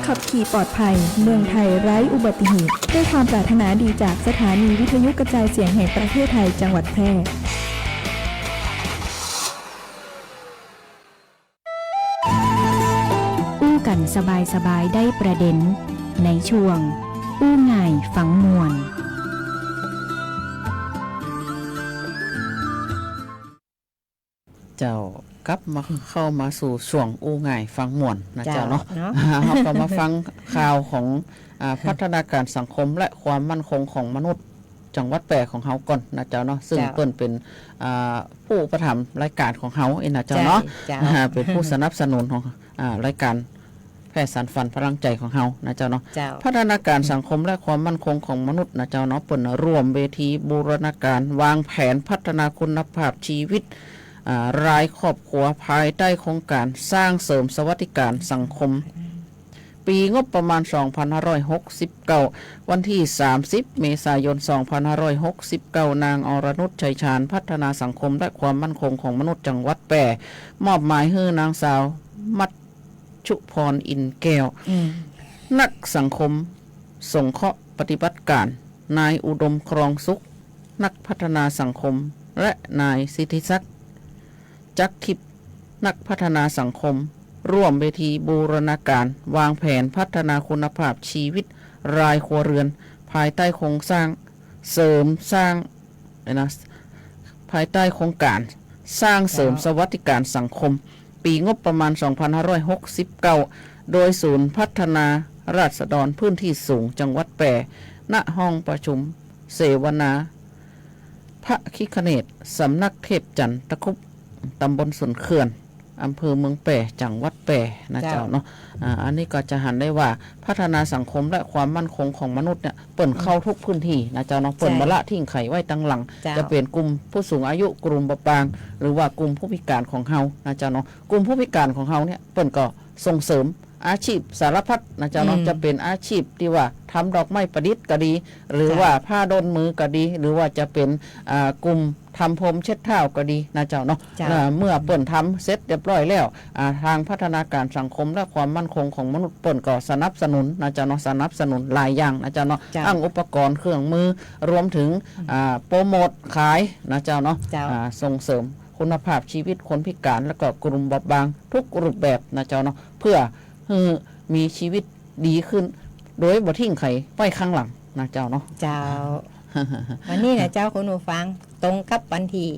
S12: ขับขี่ปลอดภัยเมืองไทยไร้อุบัติเหตุด้วยความปรารถนาดีจากสถานีวิทยุกระจายเสียงแห่งประเทศไทยจังหวัดแพร่
S1: อู้กันสบายๆได้ประเด็นในช่วงอู้ง่ายฟังมวล
S7: เจ้ากลับมาเข้ามาสู่ช่วงอู้ง่ายฟังม่วนนะเจ้าเนาะเราก็มาฟังข่าวของพัฒนาการสังคมและความมั่นคงของมนุษย์จังหวัดแพร่ของเฮาก่อนนะเจ้าเนาะซึ่งเปิ้นเป็นผู้ประถมรายการของเฮาเองนะเจ้าเนาะเป็นผู้สนับสนุนของรายการแพร่สานฝันพลังใจของเฮานะเจ้าเนาะพัฒนาการสังคมและความมั่นคงของมนุษย์นะเจ้าเนาะเปิ้นร่วมเวทีบูรณาการวางแผนพัฒนาคุณภาพชีวิตรายครอบครัวภายใต้โครงการสร้างเสริมสวัสดิการสังคมปีงบประมาณ 2569 วันที่ 30 เมษายน 2569 นางอรนุช ชัยชาญพัฒนาสังคมและความมั่นคงของมนุษย์จังหวัดแพร่มอบหมายให้นางสาวมัชชุพรอินแก้วนักสังคมสงเคราะห์ปฏิบัติการนายอุดมครองสุขนักพัฒนาสังคมและนายสิทธิศักดิ์จักทิพย์นักพัฒนาสังคมร่วมเวทีบูรณาการวางแผนพัฒนาคุณภาพชีวิตรายครัวเรือนภายใต้โครงสร้างเสริมสร้างภายใต้โครงการสร้างเสริมสวัสดิการสังคมปีงบประมาณ 2569 โดยศูนย์พัฒนาราษฎรพื้นที่สูงจังหวัดแพร่ณห้องประชุมเสวนาพระคิคเนศสำนักเทพจันทร์ตะคุบตำบลสวนเขื่อน อำเภอเมืองแปร่จังหวัดแปร่นะเจ้าเนาะอันนี้ก็จะหันได้ว่าพัฒนาสังคมและความมั่นคงของมนุษย์เนี่ยเปิ่นเข้าทุกพื้นที่นะเจ้าเนาะเปิ่นบละทิ้งไข่ไว้ตั้งหลังจะเป็นกลุ่มผู้สูงอายุกลุ่มบอบบางหรือว่ากลุ่มผู้พิการของเฮานะเจ้าเนาะกลุ่มผู้พิการของเฮาเนี่ยเปิ่นก็ส่งเสริมอาชีพสารพัดนะเจ้าเนาะจะเป็นอาชีพที่ว่าทำดอกไม้ประดิษฐ์ก็ดีหรือว่าผ้าดนมือก็ดีหรือว่าจะเป็นกลุ่มทำพรมเช็ดเท้าก็ดีนะเจ้าเนาะเมื่อเปิ่นทำเสร็จเรียบร้อยแล้วทางพัฒนาการสังคมและความมั่นคงของมนุษย์เปิ่นก็สนับสนุนนะเจ้าเนาะสนับสนุนหลายอย่างนะเจ้าเนาะตั้งอุปกรณ์เครื่องมือรวมถึงโปรโมทขายนะเจ้าเนาะส่งเสริมคุณภาพชีวิตคนพิการแล้วก็กลุ่มบอบบางทุกรูปแบบนะเจ้าเนาะเพื่อมีชีวิตดีขึ้นโดยบ่ทิ้งไข่ไว้ข้างหลังนะเจ้าเนาะ
S6: เจ้า วันนี้นะเจ้าคุณผู้ฟังตรงกับวันที่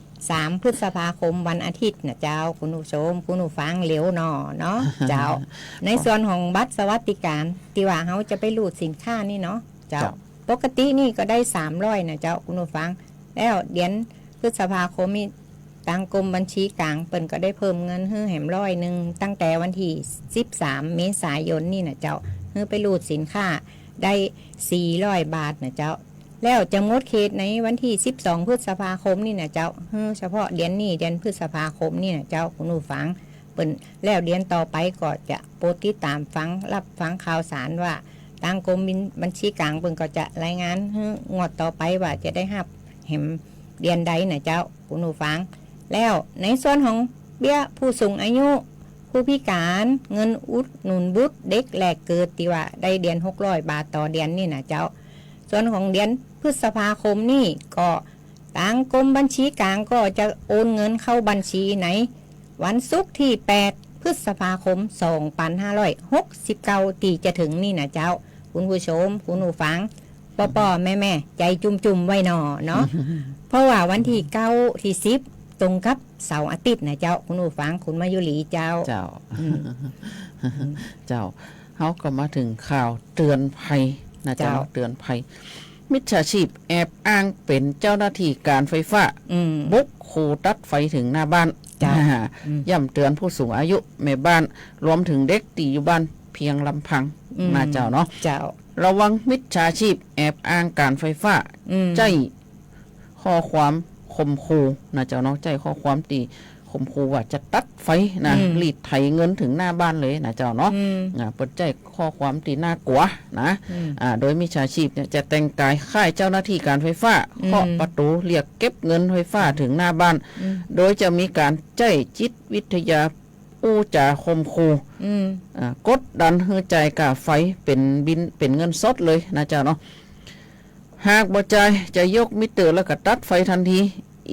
S6: 3 พฤษภาคมวันอาทิตย์นะเจ้าคุณผู้ชมคุณผู้ฟังเหลียวหนอเนาะ เจ้า ในส่วนของบัตรสวัสดิการที่ว่าเขาจะไปรูดสินค้านี่เนาะเจ้าปกตินี่ก็ได้300นะเจ้าคุณผู้ฟังแล้วเดือนพฤษภาคมมีทางกรมบัญชีกลางเปิ่นก็ได้เพิ่มเงินให้แหม100ตั้งแต่วันที่13 เมษายนนี่นะเจ้าเพื่อไปรูดสินค้าได้400 บาทนะเจ้าแล้วจะงดเขตในวันที่12 พฤษภาคมนี่นะเจ้าเฉพาะเดือนนี้เดือนพฤษภาคมนี่นะเจ้าคุณผู้ฟังเปิ่นแล้วเดือนต่อไปก็จะโปรดติดตามฟังรับฟังข่าวสารว่าทางกรมบัญชีกลางเปิ่นก็จะรายงานงวดต่อไปว่าจะได้รับแหมเดือนใดนะเจ้าคุณผู้ฟังแล้วในส่วนของเบี้ยผู้สูงอายุผู้พิการเงินอุดหนุนบุตรเด็กแหลกเกิดที่ว่าได้เดือน600 บาทต่อเดือนนี่นะเจ้าส่วนของเดือนพฤษภาคมนี่ก็ทางกรมบัญชีกลางก็จะโอนเงินเข้าบัญชีในวันศุกร์ที่8 พฤษภาคม 2569ที่จะถึงนี่นะเจ้าคุณผู้ชมคุณผู้ฟังป่อแม่ใจจุ่มๆไว้หนอเนาะ เพราะว่าวันที่9 ที่10ตรงกับเสาร์อาทิตย์นะเจ้าคุณผู้ฟังคุณมายุรีเจ้า
S7: เจ้าเฮาก็มาถึงข่าวเตือนภัยนะเจ้าเตือนภัยมิจฉาชีพแอบอ้างเป็นเจ้าหน้าที่การไฟฟ้าบุกขู่ตัดไฟถึงหน้าบ้านย่ำเตือนผู้สูงอายุแม่บ้านรวมถึงเด็กที่อยู่บ้านเพียงลำพังนะเจ้าเนาะระวังมิจฉาชีพแอบอ้างการไฟฟ้าใจข้อความข่มขู่นะเจ้าเนาะใจข้อความตีข่มขู่ว่าจะตัดไฟนะรีดไถเงินถึงหน้าบ้านเลยนะเจ้าเนาะเปิดใจข้อความตีน่ากลัวนะโดยมิจฉาชีพเนี่ยจะแต่งกายคล้ายเจ้าหน้าที่การไฟฟ้าเคาะประตูเรียกเก็บเงินไฟฟ้าถึงหน้าบ้านโดยจะมีการใจจิตวิทยาอู้จ่าข่มขู่กดดันให้จ่ายค่าไฟเป็นบินเป็นเงินสดเลยนะเจ้าเนาะหากบ่จ่ายจะยกมิเตอร์แล้วก็ตัดไฟทันที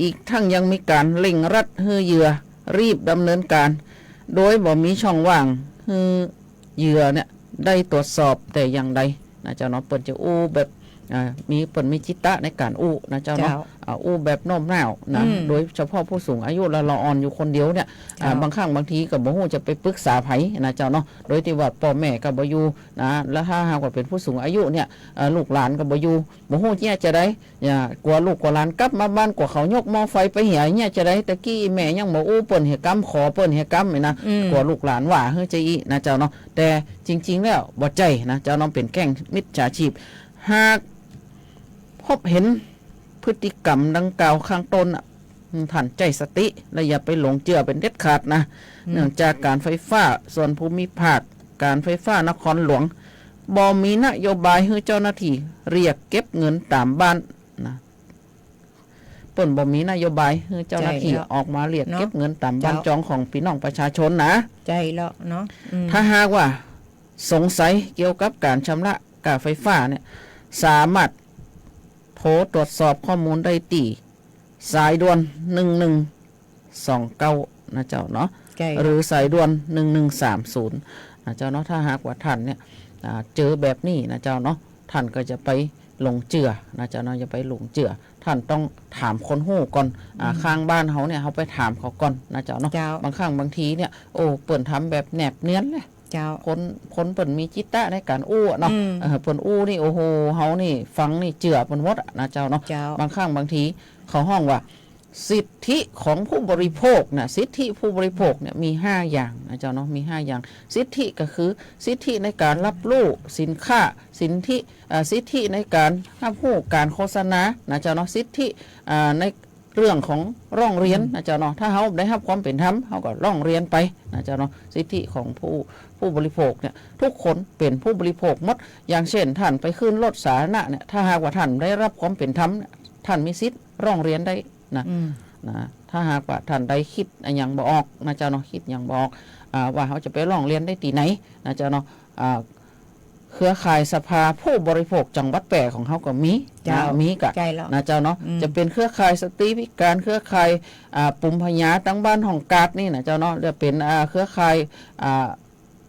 S7: อีกทั้งยังมีการเร่งรัดให้เหยื่อรีบดำเนินการโดยบ่มีช่องว่างให้เหยื่อเนี่ยได้ตรวจสอบแต่อย่างใดนะเจ้าเนาะเปิดจะอู้แบบมีจิตตะในการอู้นะเจ้าเนาะอู้แบบโน้มน้าวนะโดยเฉพาะผู้สูงอายุละอ่อนอยู่คนเดียวเนี่ยบางครั้งบางทีก็บ่ฮู้จะไปปรึกษาไผนะเจ้าเนาะโดยที่ว่าพ่อแม่ก็บ่อยู่นะแล้วถ้าหากว่าเป็นผู้สูงอายุเนี่ยลูกหลานก็บ่อยู่บ่ฮู้เนี่ยจะได้กลัวลูกกลัวหลานกลับมาบ้านกว่าเขายกหม้อไฟไปเหี่ยเนี่ยจะได้ตะกี้แม่ยังบ่อู้เปิ้นเฮกรรมขอเปิ้นเฮกรรมนี่นะกลัวลูกหลานว่าเฮ้ยจะอีนะเจ้าเนาะแต่จริงๆแล้วบ่ใจนะเจ้าน้องเป็นแก๊งมิจฉาชีพหากพบเห็นพฤติกรรมดังกล่าวข้างต้นท่านใจสติและอย่าไปหลงเชื่อเป็นเด็ดขาดนะเนื่องจากการไฟฟ้าส่วนภูมิภาคการไฟฟ้านครหลวงบ่มีนโยบายให้เจ้าหน้าที่เรียกเก็บเงินตามบ้านนะเปิ้นบ่มีนโยบายให้เจ้าหน้าที่ออกมาเรียกเก็บเงินตามบ้านจองของพี่น้องประชาชนนะ
S6: ใจแล้วเนาะ
S7: ถ้าหากว่าสงสัยเกี่ยวกับการชำระค่าไฟฟ้าเนี่ยสามารถโทรตรวจสอบข้อมูลได้ที่สายด่วน1129นะเจ้าเนาะหรือสายด่วน1130นะเจ้าเนาะถ้าหากว่าท่านเนี่ยเจอแบบนี้นะเจ้าเนาะท่านก็จะไปหลงเจือนะเจ้าเนาะอย่าไปหลงเจือท่านต้องถามคนหู้ก่อนข้างบ้านเขาเนี่ยเขาไปถามเขาก่อนนะเจ้าเนาะบางครั้งบางทีเนี่ยโอ้เปิ่นทำแบบแนบเนียนเลยคนเปิ่นมีจิตตะในการอู้เนาะเปิ่นอู้นี่โอ้โหเฮานี่ฟังนี่เจือเปิ่นหมดนะเจ้าเนาะบางครั้งบางทีเขาห้องว่า สิทธิของผู้บริโภคนะสิทธิผู้บริโภคเนี่ยมี5อย่างนะเจ้าเนาะมี5อย่างสิทธิก็คือสิทธิในการรับรู้สินค้าสิทธิในการรับรู้การโฆษณานะเจ้าเนาะสิทธิในเรื่องของร้องเรียนนะเจ้าเนาะถ้าเขาได้รับความเป็นธรรมเขาก็ร้องเรียนไปนะเจ้าเนาะสิทธิของผู้บริโภคเนี่ยทุกคนเป็นผู้บริโภคหมดอย่างเช่นท่านไปขึ้นรถสาธารณะเนี่ยถ้าหากว่าท่านได้รับความเป็นธรรมท่านมีสิทธิ์ร้องเรียนได้นะถ้าหากว่าท่านใดคิดอย่างบ่ออกนะเจ้าเนาะคิดอย่างบ่ออกว่าเขาจะไปร้องเรียนได้ที่ไหนนะเจ้าเนาะเครือข่ายสภาผู้บริโภคจังหวัดแปรของเขาก็มีมีกะนะเจ้าเนาะจะเป็นเครือข่ายสตรีพิการเครือข่ายปุ่มพญาตั้งบ้านของกาดนี่นะเจ้าเนาะจะเป็นเครือข่าย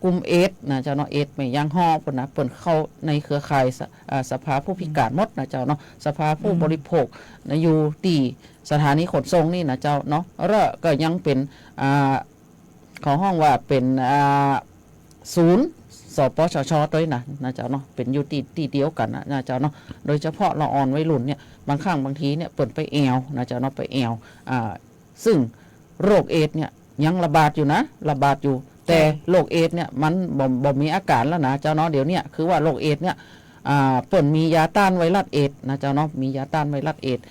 S7: กลุ่มเอสนะเจ้าเนาะเอสไม่ยังห่อปนนะเปิดเข้าในเครือข่ายสภาผู้พิการหมดนะเจ้าเนาะสภาผู้บริโภคนะอยู่ที่สถานีขนส่งนี่นะเจ้าเนาะแล้วก็ยังเป็นของห้องว่าเป็นศูนย์สปชชด้วยนะเจ้าเนาะเป็นอยู่ที่เดียวกันนะเจ้าเนาะโดยเฉพาะละอ่อนวัยรุ่นเนี่ยบางครั้งบางทีเนี่ยเปิดไปแอวนะเจ้าเนาะไปแอวซึ่งโรคเอดส์เนี่ยยังระบาดอยู่นะระบาดอยู่แต่โรคเอดส์เนี่ยมันบ่มีอาการแล้วนะเจ้าเนาะเดี๋ยวนี้คือว่าโรคเอดส์เนี่ยเปิ่นมียาต้านไวรัสเอดส์นะเจ้าเนาะมียาต้านไวรัสเอดส์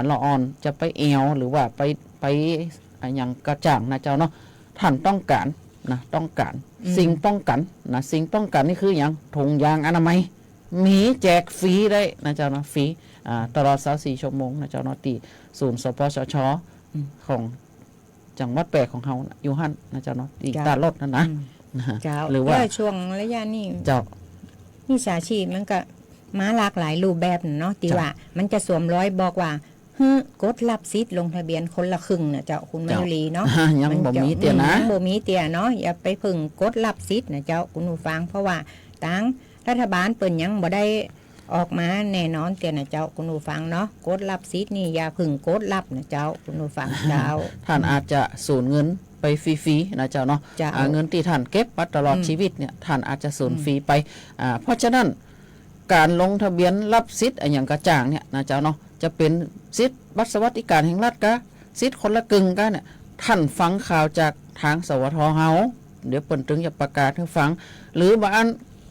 S7: ละอ่อนจะไปแอวหรือว่าไปอย่างกระจ่างนะเจ้าเนาะท่านต้องการนะต้องการสิ่งป้องกันนะสิ่งป้องกันนี่คืออย่างถุงยางอนามัยมีแจกฟรีได้นะเจ้าเนาะฟรีตลอด24ชั่วโมงนะเจ้าเนาะที่ศูนย์สปชชของจังหวัดแปรของเขาอยู่หั่นนะเจ้าเนาะที่ตลาดนั่นนะหรือว่า
S6: ช่วงระยะนี้
S7: เจ้า
S6: มิจฉาชีพมันก็มาหลากหลายรูปแบบเนาะที่ว่ามันจะสวมร้อยบอกว่ากดรับสิทธิ์ลงทะเบียนคนละครึ่งนะเจ้าคุณมายุรีเนาะ
S7: ยังบ่มีเตียนะ
S6: ยังบ่มีเตียเนาะอย่าไปพึ่งกดรับสิทธิ์นะเจ้าคุณผู้ฟังเพราะว่าตั้งรัฐบาลเปิ้นยังบ่ได้ออกมาแน่นอนเตียนะเจ้าคุณผู้ฟังเนาะกดรับสิทธิ์นี่อย่าพึ่งกดรับนะเจ้าคุณผู้ฟังเจ้า
S7: ท่านอาจจะสูญเงินไปฟรีๆนะเจ้าเนาะเงินที่ท่านเก็บมาตลอดชีวิตเนี่ยท่านอาจจะสูญฟรีไปเพราะฉะนั้นการลงทะเบียนรับสิทธิ์อย่างกระจ่างเนี่ยนะเจ้าเนาะจะเป็นสิทธิ์บัตรสวัสดิการแห่งรัฐกะสิทธิ์คนละกึ่งกันเนี่ยท่านฟังข่าวจากทางสวทเฮาเดี๋ยวเปิ่นถึงจะประกาศให้ฟังหรือบ้าน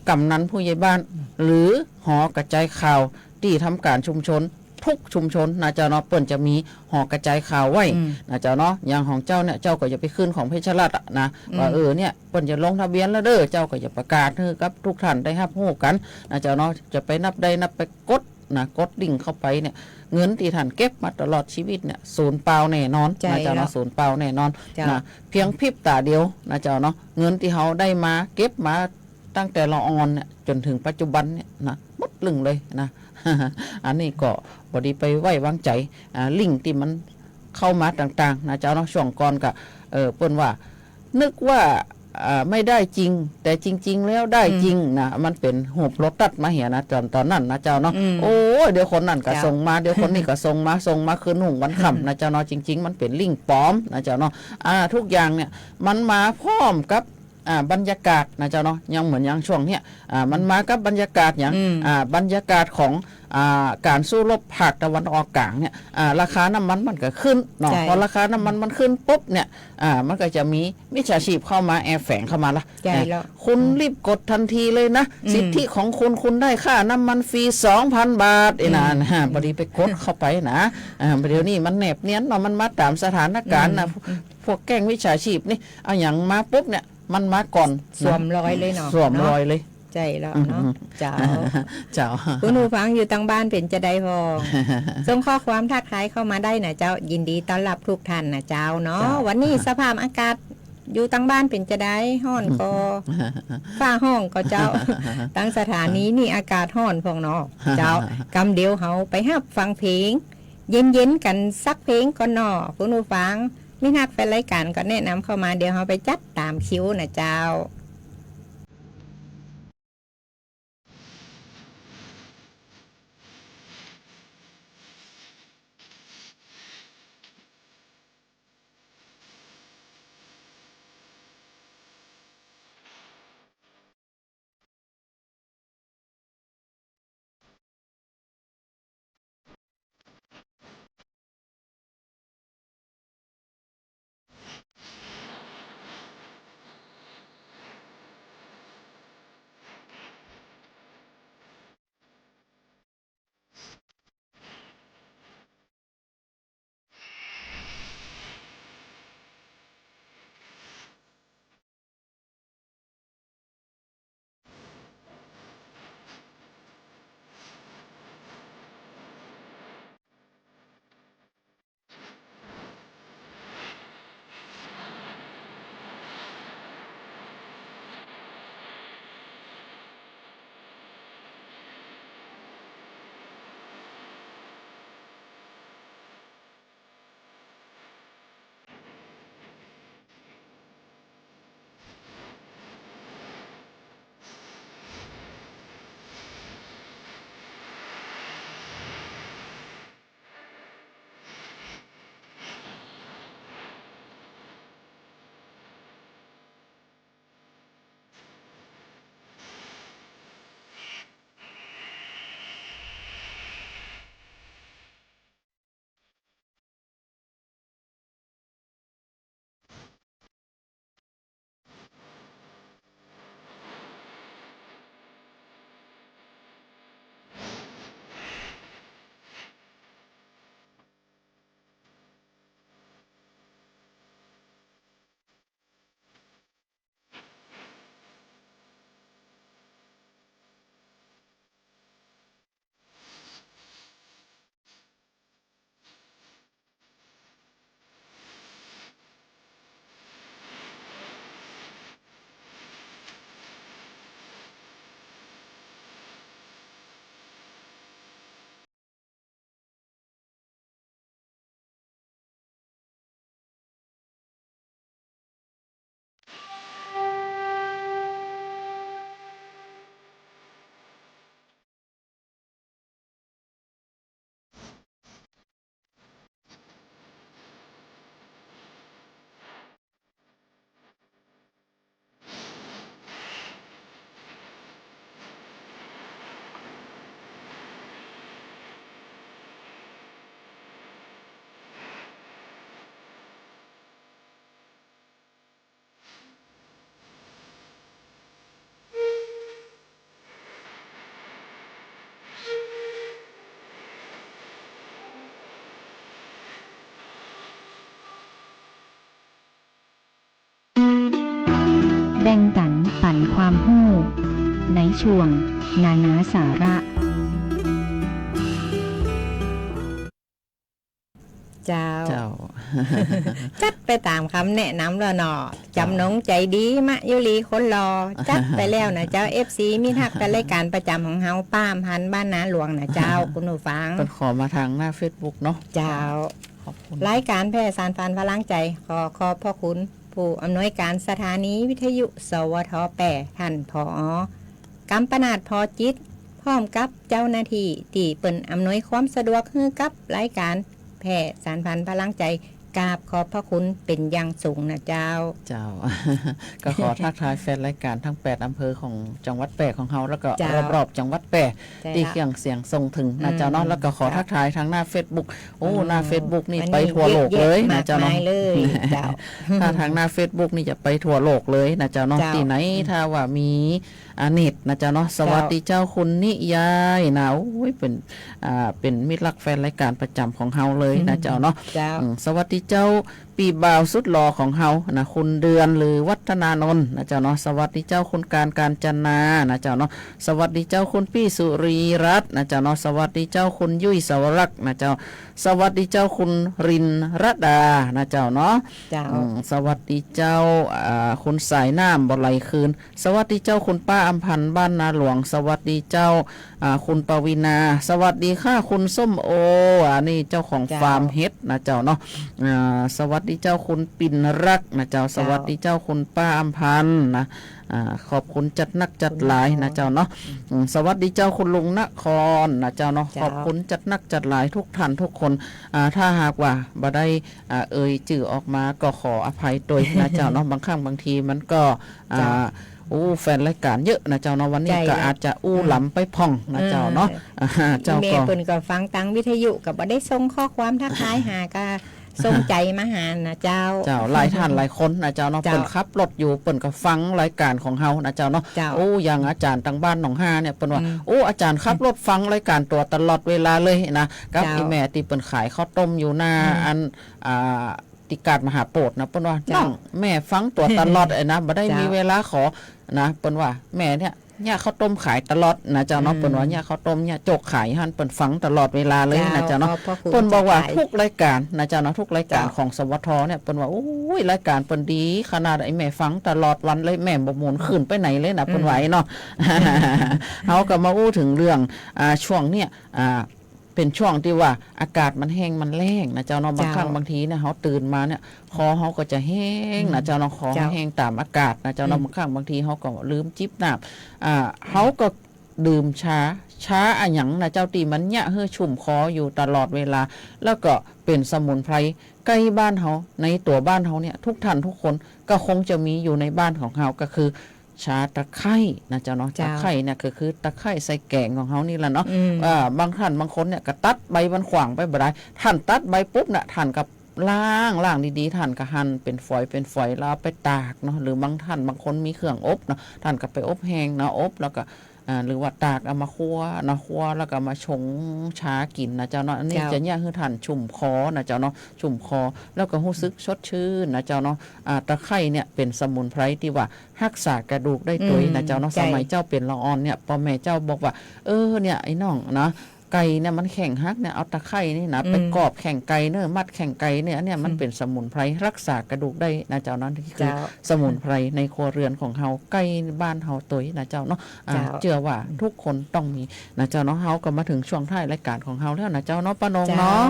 S7: กำนันผู้ใหญ่บ้านหรือหอกระจายข่าวที่ทำการชุมชนทุกชุมชนนะเจ้าเนาะเปิ่นจะมีหอกระจายข่าวไว้นะเจ้าเนาะอย่างของเจ้าเนี่ยเจ้าก็จะไปขึ้นของเพชรรัตน์นะว่าเนี่ยเปิ่นจะลงทะเบียนแล้วเด้อเจ้าก็จะประกาศให้กับทุกท่านได้รับรู้กันนะเจ้าเนาะจะไปนับไปกดนะกดดิ่งเข้าไปเนี่ยเงินที่ท่านเก็บมาตลอดชีวิตเนี่ยศูนย์เปล่าแน่นอนนะเจ้าเนาะศูนย์เปล่าแน่นอนนะเพียงพริบตาเดียวนะเจ้าเนาะเงินที่เขาได้มาเก็บมาตั้งแต่ละออนเนี่ยจนถึงปัจจุบันเนี่ยนะหมดลึงเลยนะอันนี้ก็บอดีไปไว้วางใจลิงก์ที่มันเข้ามาต่างๆนะเจ้าเนาะช่วงก่อนก็เปิ้นว่านึกว่าไม่ได้จริงแต่จริงๆแล้วได้จริงนะมันเป็นหูปรถตัดมาเหียนะตอนนั้นนะเจ้าเนาะโอ้เดี๋ยวคนนั่นก็ส่งมาเดี๋ยวคนนี้ก็ส่งมาคืนหุ่งวันค่ำนะเจ้าเนาะจริงๆมันเป็นลิงก์ปลอมนะเจ้าเนาะทุกอย่างเนี่ยมันมาพร้อมกับบรรยากาศนะเจ้าเนาะยังเหมือนอย่างช่วงเนี้ยมันมากับบรรยากาศอย่างบรรยากาศของการสู้รบภาคตะวันออกกลางเนี่ยราคาน้ำมันก็ขึ้นเนาะพอราคาน้ำมันขึ้นปุ๊บเนี่ยมันก็จะมีมิจฉาชีพเข้ามาแอบแฝงเข้ามาละคุณรีบกดทันทีเลยนะสิทธิของคุณได้ค่าน้ำมันฟรี 2,000 บาทนะพอดีไปกดเข้าไปนะเดี๋ยวนี้มันแนบเนียนเนาะมันมาตามสถานการณ์นะพวกแก๊งมิจฉาชีพนี่เอาอย่างมาปุ๊บเนี่ยมันมาก่อน
S6: สวมรอยเลยเนาะ
S7: สวมรอยเลย
S6: ใจแล้วเนาะเจ้าคุณผู้ฟังอยู่ทางบ้านเป็นจะได้พอส่งข้อความทักทายเข้ามาได้นะเจ้ายินดีต้อนรับทุกท่านนะเจ้าเนาะวันนี้สภาพอากาศอยู่ทางบ้านเป็นจะได้ห้อนก็ฟ้าห้องก็เจ้าตั้งสถานีนี่อากาศห้อนพองเนาะเจ้ากำเดียวเฮาไปฮับฟังเพลงเย็นๆกันสักเพลงก่อนเนาะคุณผู้ฟังไม่นักแฟนรายการก็แนะนำเข้ามาเดี๋ยวเราไปจัดตามคิวนะเจ้า
S1: แบ่งกันปั่นความหู้ในช่วงนานาสาระ
S6: เจ้า
S7: จั
S6: ดไปตามคำแนะนำแล้วเนาะจำนงใจดีมะยุรีคนรอจัดไปแล้วนะเจ้า FC มีทักกันรายการประจำของเฮาป้ามพันบ้านนาหลวงนะเจ้า คุณผู้ฟัง
S7: เป็นขอมาทางหน้า Facebook เนาะ
S6: เจ้า
S7: ขอบคุณ
S6: รายการแพร่สารฟันพลังใจขอขอบพระคุณผู้อำนวยการสถานีวิทยุสวท8ท่านผอกำปนาดพอจิตพร้อมกับเจ้าหน้าที่ที่เปิ่นอำนวยความสะดวกให้กับรายการแพร่สารพันพลังใจกราบขอบพระคุณเป็นอย่างสูงนะเจ้า
S7: ก็ขอทักทายแฟนรายการทั้ง8อำเภอของจังหวัดแปะของเฮาแล้วก็รอบๆจังหวัดแปะที่เครื่องเสียงส่งถึงนะเจ้าเนาะแล้วก็ขอทักทายทางหน้า Facebook โอ้หน้า Facebook นี่ไปทั่วโลกเลยนะเจ้าเนาะถ้าทางหน้า Facebook นี่จะไปทั่วโลกเลยนะเจ้าเนาะที่ไหนถ้าว่ามีเน็ตนะเจ้าเนาะสวัสดีเจ้าคุณนิยายนะโอ้ยเป็นมิตรรักแฟนรายการประจำของเฮาเลยนะเจ้าเนาะสวัสดีเจ้าปีบ่าวสุดหล่อของเฮานะคุณเดือนหรือวัฒนานนท์นะเจ้าเนาะสวัสดีเจ้าคุณการจนานะเจ้าเนาะสวัสดีเจ้าคุณพี่สุรีรัตน์นะเจ้าเนาะสวัสดีเจ้าคุณยุ้ยสวรักษ์นะเจ้าสวัสดีเจ้าคุณรินรดานะเจ้าเนาะสวัสดีเจ้าคุณสายน้ำบ่ไหลคืนสวัสดีเจ้าคุณป้าอำพันธ์บ้านนาหลวงสวัสดีเจ้าคุณปวีนาสวัสดีค่ะคุณส้มโอนี่เจ้าของฟาร์มเฮ็ดนะเจ้าเนาะสวัสดีเจ้าคุณปิ่นรักนะเจ้าสวัสดีเจ้าคุณป้าอำพันธ์นะขอบคุณจัดนักจัดหลายนะเจ้าเนาะสวัสดีเจ้าคุณลุงนครนะเจ้าเนาะขอบคุณจัดนักจัดหลายทุกท่านทุกคนถ้าหากว่าบ่ได้จื่อออกมาก็ขออภัยโดยนะเจ้าเนาะบางครั้งบางทีมันก็แฟนรายการเยอะนะเจ้าเนาะวันนี้ก็อาจจะหล้ำไปพ่องนะเจ้าเนาะ
S6: เจ้าก็เพิ่นก็ฟังตังวิทยุก็บ่ได้ส่งข้อความทักทายหาก็ส่งใจมาหานะเจ้า
S7: หลายท่านหลายคนนะเจ้าเนาะเปิ่นขับรถอยู่เปิ่นก็ฟังรายการของเฮานะเจ้าเนาะอย่างอาจารย์ทางบ้านหนองฮาเนี่ยเปิ่นว่าอาจารย์ขับรถฟังรายการตัวตลอดเวลาเลยนะกับอีแม่ที่เปิ่นขายข้าวต้มอยู่หน้าอันติกาดมหาโพธิ์นะเปิ้นว่าน้องแม่ฟังตัวตลอดนะบ่ได้มีเวลาขอนะเปิ้นว่าแม่เนี่ยข้าวต้มขายตลอดนะเจ้าเนาะเปิ้นว่าข้าวต้มโจกขายหั่นเปิ้นฟังตลอดเวลาเลยนะเจ้าเนาะเปิ้นบอกว่าทุกรายการนะเจ้าเนาะทุกรายการของสวทเนี่ยเปิ้นว่าโอ้ยรายการเปิ้นดีขนาดไอ้แม่ฟังตลอดวันเลยแม่บ่หมุนขึ้นไปไหนเลยนะเปิ้นว่าเนาะเฮาก็มาอู้ถึงเรื่องช่วงเนี่ยเป็นช่วงที่ว่าอากาศมันแห้งมันแล้งนะเจ้าเนาะบางครั้งบางทีเนี่ยเขาตื่นมาเนี่ยคอเขาก็จะแห้งนะเจ้าเนาะคอแห้งตามอากาศนะเจ้าเนาะบางครั้งบางทีเขาก็ลืมจิบน้ำเขาก็ดื่มช้าอะหยังนะเจ้าตีมันเนี่ยเฮือชุ่มคออยู่ตลอดเวลาแล้วก็เป็นสมุนไพรใกล้บ้านเขาในตัวบ้านเขาเนี่ยทุกท่านทุกคนก็คงจะมีอยู่ในบ้านของเขาก็คือชาตะไคร่นะเจ้าเนาะตะไคร่เนี่ยก็คือตะไคร่ใส่แกงของเขานี่แหละเนาะบางท่านบางคนเนี่ยก็ตัดใบมันขวางไปบ่ได้ท่านตัดใบปุ๊บน่ะท่านกับล้างดีๆท่านก็หั่นเป็นฝอยแล้วไปตากเนาะหรือบางท่านบางคนมีเครื่องอบเนาะท่านก็ไปอบแห้งเนาะอบแล้วก็หรือว่าตากเอามาคั่วแล้วก็มาชงชากินนะเจ้าเนาะอันนี้จะเนี่ยคือท่านชุ่มคอนะเจ้าเนาะชุ่มคอแล้วก็รู้สึกสดชื่นนะเจ้าเนาะตะไคร่เนี่ยเป็นสมุนไพรที่ว่ารักษากระดูกได้ตัวนะเจ้าเนาะสมัยเจ้าเป็นละอ่อนเนี่ยพ่อแม่เจ้าบอกว่าเนี่ยไอ้น้องนะไก่เนี่ยมันแข็งฮักเนี่ยเอาตะไคร่นี่นะไปกรอบแข็งไก่เนื้อมัดแข็งไก่เนี่ยมันเป็นสมุนไพรรักษากระดูกได้นะเจ้านั้นที่คือสมุนไพรในครัวเรือนของเฮาไก่บ้านเฮาตัวนะเจ้าเนาะเชื่อว่าทุกคนต้องมีนะเจ้าเนาะเฮาก็มาถึงช่วงท้ายรายการของเฮาแล้วนะเจ้าเนาะป้านงเนาะ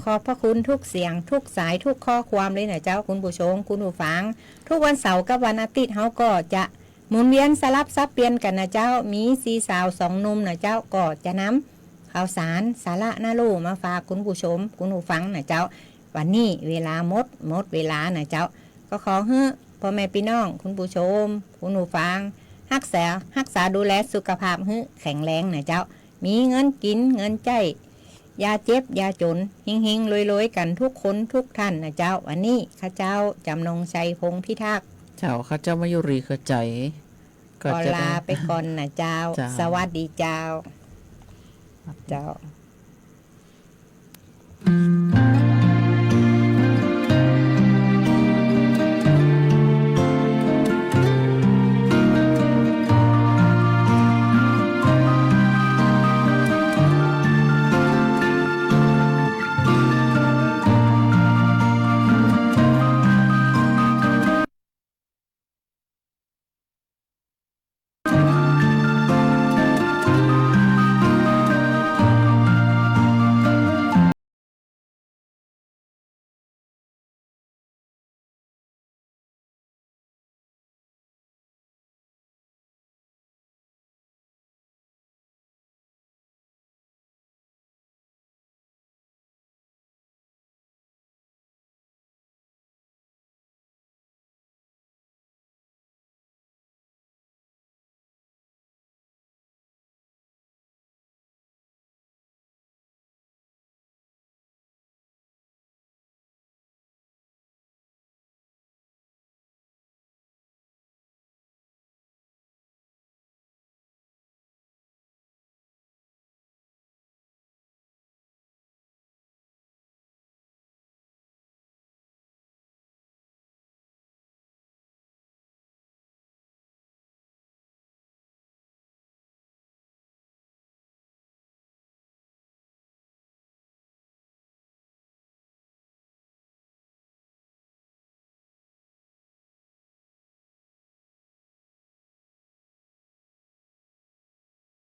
S6: ขอพระคุณทุกเสียงทุกสายทุกข้อความเลยนะเจ้าคุณผู้ชมคุณผู้ฟังทุกวันเสาร์กับวันอาทิตย์เฮาก็จะหมุนเวียนสลับซับเปลี่ยนกันนะเจ้ามี4สาว2หนุ่มนะเจ้าก็จะนำข่าวสารสาระน่ารู้มาฝากคุณผู้ชมคุณผู้ฟังนะเจ้าวันนี้เวลาหมดเวลานะเจ้าก็ขอให้พ่อแม่พี่น้องคุณผู้ชมคุณผู้ฟังรักษาดูแลสุขภาพให้แข็งแรงนะเจ้ามีเงินกินเงินใจยาเจ็บยาจนเฮงๆรวยๆกันทุกคนทุกท่านนะเจ้าวันนี้ข้าเจ้าจำนงชัยพงษ์พิทักษ์
S7: เจ้าข้าเจ้ามายุรีเข้าใจ
S6: ก็ลาไปก่อนนะเจ้าสวัสดีเจ้า